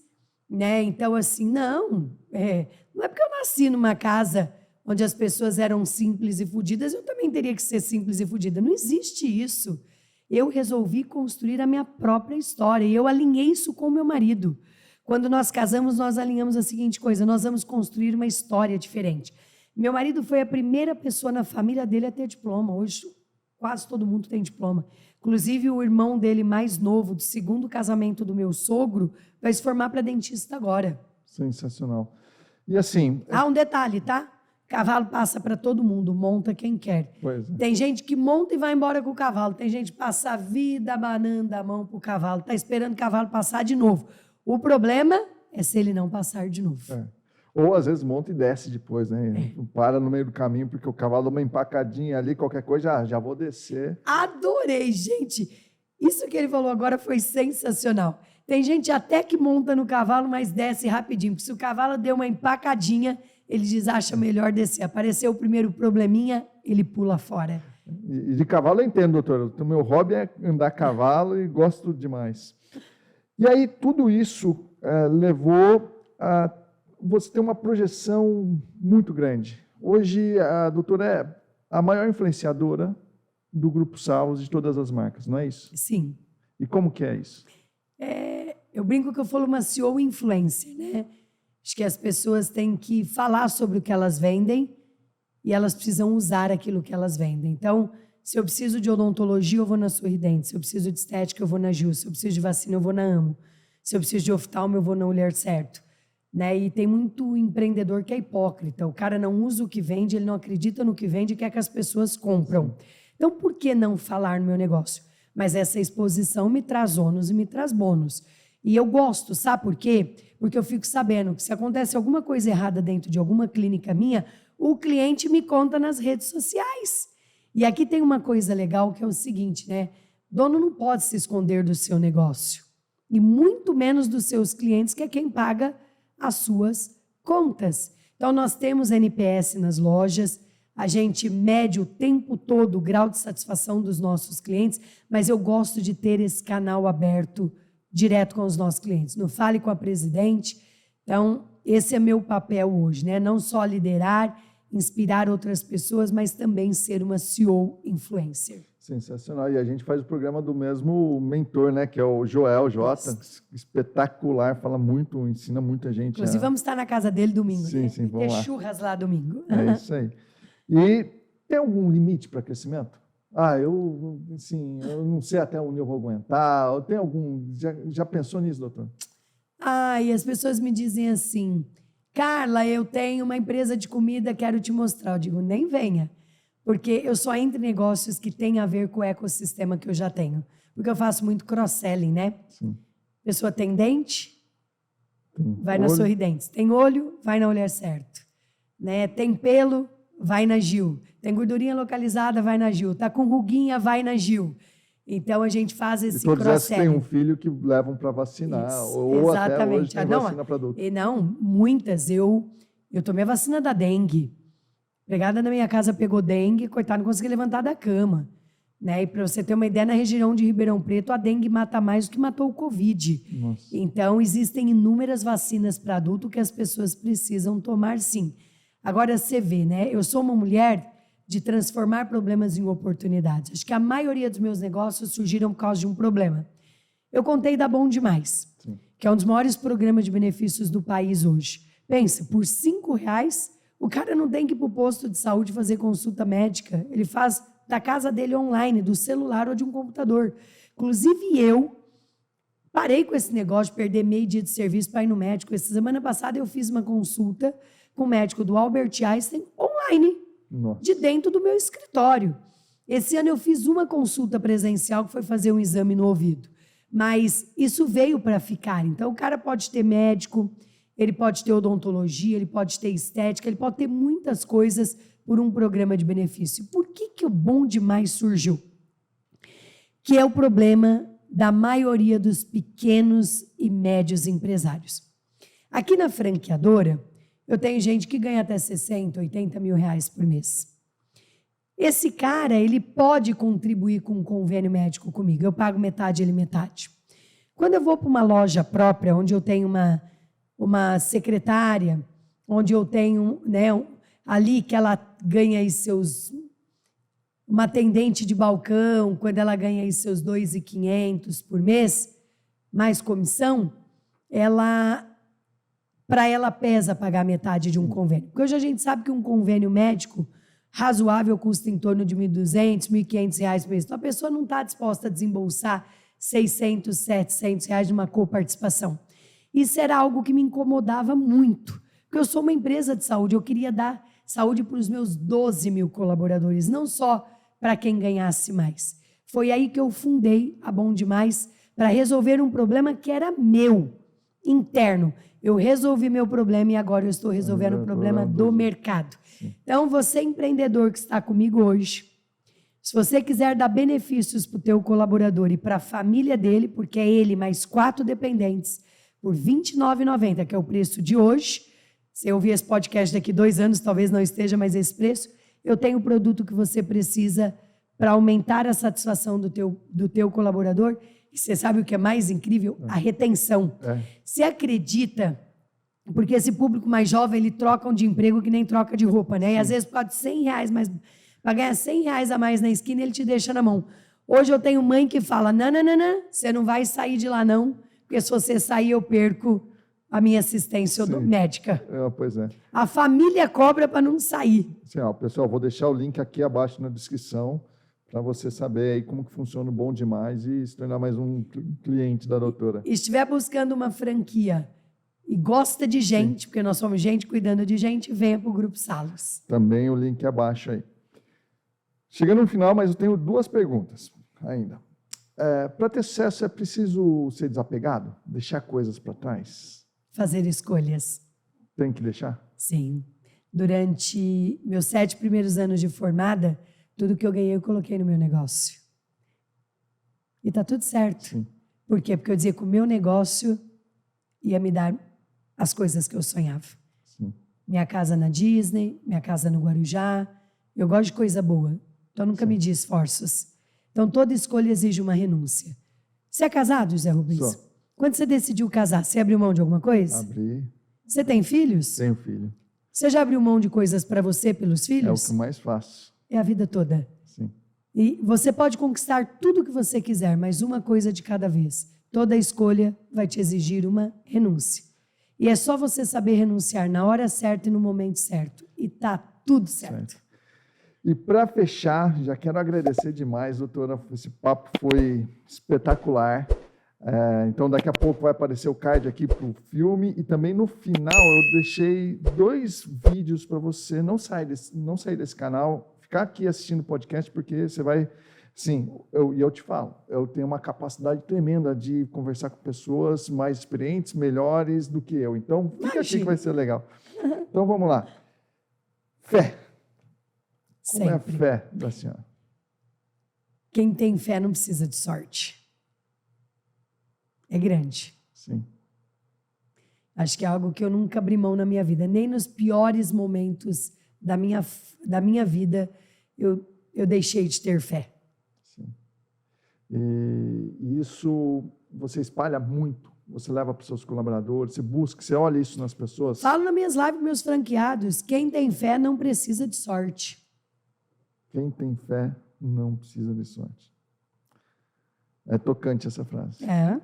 né? Então, assim, não é porque eu nasci numa casa onde as pessoas eram simples e fodidas, eu também teria que ser simples e fodida. Não existe isso. Eu resolvi construir a minha própria história e eu alinhei isso com o meu marido. Quando nós casamos, nós alinhamos a seguinte coisa: nós vamos construir uma história diferente. Meu marido foi a primeira pessoa na família dele a ter diploma. Hoje, quase todo mundo tem diploma. Inclusive, o irmão dele mais novo, do 2º casamento do meu sogro, vai se formar para dentista agora. Sensacional. E assim... Um detalhe, tá? Cavalo passa para todo mundo, monta quem quer. Pois é. Tem gente que monta e vai embora com o cavalo. Tem gente que passa a vida abanando a mão para o cavalo. Está esperando o cavalo passar de novo. O problema é se ele não passar de novo. Ou, às vezes, monta e desce depois, né? Para no meio do caminho, porque o cavalo dá uma empacadinha ali, qualquer coisa, já vou descer. Adorei, gente. Isso que ele falou agora foi sensacional. Tem gente até que monta no cavalo, mas desce rapidinho. Porque se o cavalo deu uma empacadinha, ele diz, acha melhor descer. Apareceu o primeiro probleminha, ele pula fora. E de cavalo eu entendo, doutor. O meu hobby é andar a cavalo e gosto demais. E aí, tudo isso levou a você ter uma projeção muito grande. Hoje, a doutora é a maior influenciadora do Grupo Salus de todas as marcas, não é isso? Sim. E como que é isso? Eu brinco que eu falo uma CEO influencer, né? Acho que as pessoas têm que falar sobre o que elas vendem e elas precisam usar aquilo que elas vendem. Então, se eu preciso de odontologia, eu vou na Sorridente. Se eu preciso de estética, eu vou na Gil. Se eu preciso de vacina, eu vou na Amo. Se eu preciso de oftalmo, eu vou na Olhar Certo. Né? E tem muito empreendedor que é hipócrita. O cara não usa o que vende, ele não acredita no que vende e quer que as pessoas compram. Então, por que não falar no meu negócio? Mas essa exposição me traz ônus e me traz bônus. E eu gosto, sabe por quê? Porque eu fico sabendo que se acontece alguma coisa errada dentro de alguma clínica minha, o cliente me conta nas redes sociais. E aqui tem uma coisa legal que é o seguinte, né? Dono não pode se esconder do seu negócio. E muito menos dos seus clientes, que é quem paga as suas contas. Então, nós temos NPS nas lojas, a gente mede o tempo todo o grau de satisfação dos nossos clientes, mas eu gosto de ter esse canal aberto direto com os nossos clientes. No Fale com a Presidente. Então, esse é meu papel hoje, né? Não só liderar, inspirar outras pessoas, mas também ser uma CEO influencer. Sensacional. E a gente faz o programa do mesmo mentor, né? Que é o Joel J. Espetacular, fala muito, ensina muita gente. Inclusive, vamos estar na casa dele domingo. Sim, né? sim, vamos lá. Ter churras lá domingo. É isso aí. E tem algum limite para crescimento? Eu não sei até onde eu vou aguentar. Tem algum... Já pensou nisso, doutor? E as pessoas me dizem assim, Carla, eu tenho uma empresa de comida, quero te mostrar. Eu digo, nem venha. Porque eu só entro em negócios que têm a ver com o ecossistema que eu já tenho. Porque eu faço muito cross-selling, né? Sim. Pessoa tem dente, vai olho. na Sorridentes. Tem olho, vai na Olhar Certo. Né? Tem pelo, vai na Gil. Tem gordurinha localizada, vai na Gil. Tá com ruguinha, vai na Gil. Então, a gente faz esse cross-selling. Todos esses têm um filho que levam para vacinar. Isso, ou exatamente. até hoje tem vacina para adulto. Não, muitas. Eu tomei a vacina da dengue. A empregada da minha casa pegou dengue, coitado, não conseguia levantar da cama. Né? E para você ter uma ideia, na região de Ribeirão Preto, a dengue mata mais do que matou o Covid. Nossa. Então, existem inúmeras vacinas para adulto que as pessoas precisam tomar, sim. Agora, você vê, né? Eu sou uma mulher de transformar problemas em oportunidades. Acho que a maioria dos meus negócios surgiram por causa de um problema. Eu contei da Bom Demais, Sim. que é um dos maiores programas de benefícios do país hoje. Pensa, por R$5, o cara não tem que ir para o posto de saúde fazer consulta médica. Ele faz da casa dele online, do celular ou de um computador. Inclusive, eu parei com esse negócio de perder meio dia de serviço para ir no médico. Essa semana passada eu fiz uma consulta com o médico do Albert Einstein online. Nossa. de dentro do meu escritório. Esse ano eu fiz uma consulta presencial que foi fazer um exame no ouvido. Mas isso veio para ficar. Então, o cara pode ter médico, ele pode ter odontologia, ele pode ter estética, ele pode ter muitas coisas por um programa de benefício. Por que o Bom Demais surgiu? Que é o problema da maioria dos pequenos e médios empresários. Aqui na franqueadora, eu tenho gente que ganha até 60, 80 mil reais por mês. Esse cara, ele pode contribuir com um convênio médico comigo. Eu pago metade, ele metade. Quando eu vou para uma loja própria, onde eu tenho uma secretária, onde eu tenho, né, ali que ela ganha aí uma atendente de balcão, quando ela ganha aí seus 2.500 por mês, mais comissão, para ela pesa pagar metade de um convênio. Porque hoje a gente sabe que um convênio médico razoável custa em torno de R$1.200, R$1.500 por mês. Então, a pessoa não está disposta a desembolsar R$600, R$700 de uma coparticipação. Isso era algo que me incomodava muito, porque eu sou uma empresa de saúde, eu queria dar saúde para os meus 12 mil colaboradores, não só para quem ganhasse mais. Foi aí que eu fundei a Bom Demais para resolver um problema que era meu, interno. Eu resolvi meu problema e agora eu estou resolvendo o problema do mercado. Então, você empreendedor que está comigo hoje, se você quiser dar benefícios para o teu colaborador e para a família dele, porque é ele mais 4 dependentes, por R$ 29,90, que é o preço de hoje, se eu ouvir esse podcast daqui 2 anos, talvez não esteja mais esse preço, eu tenho o produto que você precisa para aumentar a satisfação do teu colaborador. E você sabe o que é mais incrível? A retenção. Você acredita, porque esse público mais jovem, ele troca de emprego que nem troca de roupa, né? E às vezes pode R$100 mais, para ganhar R$100 a mais na esquina, ele te deixa na mão. Hoje eu tenho mãe que fala, não, você não vai sair de lá não, porque se você sair eu perco a minha assistência médica. Pois é. A família cobra para não sair. Sim, pessoal, vou deixar o link aqui abaixo na descrição para você saber aí como que funciona o Bom Demais e se tornar mais um cliente da doutora. E estiver buscando uma franquia e gosta de gente, porque nós somos gente cuidando de gente, venha para o Grupo Salos. Também o link abaixo aí. Chegando no final, mas eu tenho 2 perguntas ainda. Para ter sucesso é preciso ser desapegado? Deixar coisas para trás? Fazer escolhas. Tem que deixar? Sim. Durante meus 7 primeiros anos de formada, tudo que eu ganhei eu coloquei no meu negócio. E está tudo certo. Sim. Por quê? Porque eu dizia que o meu negócio ia me dar as coisas que eu sonhava. Sim. Minha casa na Disney, minha casa no Guarujá. Eu gosto de coisa boa. Então, nunca medi esforços. Então, toda escolha exige uma renúncia. Você é casado, José Rubens? Sou. Quando você decidiu casar, você abriu mão de alguma coisa? Abri. Você tem filhos? Tenho filho. Você já abriu mão de coisas para você pelos filhos? É o que mais faço. É a vida toda. Sim. E você pode conquistar tudo o que você quiser, mas uma coisa de cada vez. Toda escolha vai te exigir uma renúncia. E é só você saber renunciar na hora certa e no momento certo. E tá tudo certo. E para fechar, já quero agradecer demais, doutora. Esse papo foi espetacular. Então, daqui a pouco vai aparecer o card aqui para o filme. E também no final eu deixei 2 vídeos para você não sair desse canal, ficar aqui assistindo o podcast, porque você vai... Sim, eu te falo, eu tenho uma capacidade tremenda de conversar com pessoas mais experientes, melhores do que eu. Então, fica aqui que vai ser legal. Então, vamos lá. Fé. Como é a fé da senhora? Quem tem fé não precisa de sorte. É grande. Sim. Acho que é algo que eu nunca abri mão na minha vida. Nem nos piores momentos da minha vida eu deixei de ter fé. Sim. E isso você espalha muito. Você leva para os seus colaboradores, você busca, você olha isso nas pessoas. Falo nas minhas lives com meus franqueados, quem tem fé não precisa de sorte. Quem tem fé não precisa de sorte. É tocante essa frase. É.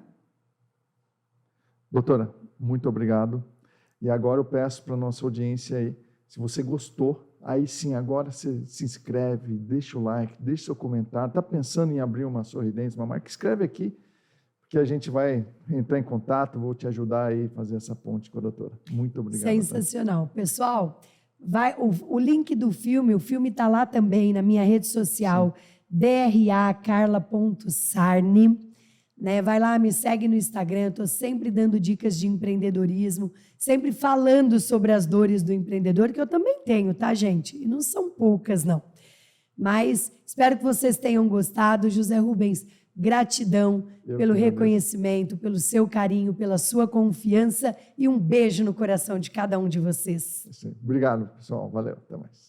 Doutora, muito obrigado. E agora eu peço para a nossa audiência aí, se você gostou, aí sim, agora você se inscreve, deixa o like, deixa seu comentário. Está pensando em abrir uma Sorridentes, uma marca? Escreve aqui, que a gente vai entrar em contato, vou te ajudar aí a fazer essa ponte com a doutora. Muito obrigado. Sensacional. Pessoal, O link do filme, o filme está lá também na minha rede social, dracarla.sarni. Né? Vai lá, me segue no Instagram, estou sempre dando dicas de empreendedorismo, sempre falando sobre as dores do empreendedor, que eu também tenho, tá, gente? E não são poucas, não. Mas espero que vocês tenham gostado. José Rubens, gratidão pelo reconhecimento, pelo seu carinho, pela sua confiança e um beijo no coração de cada um de vocês. Sim. Obrigado, pessoal. Valeu. Até mais.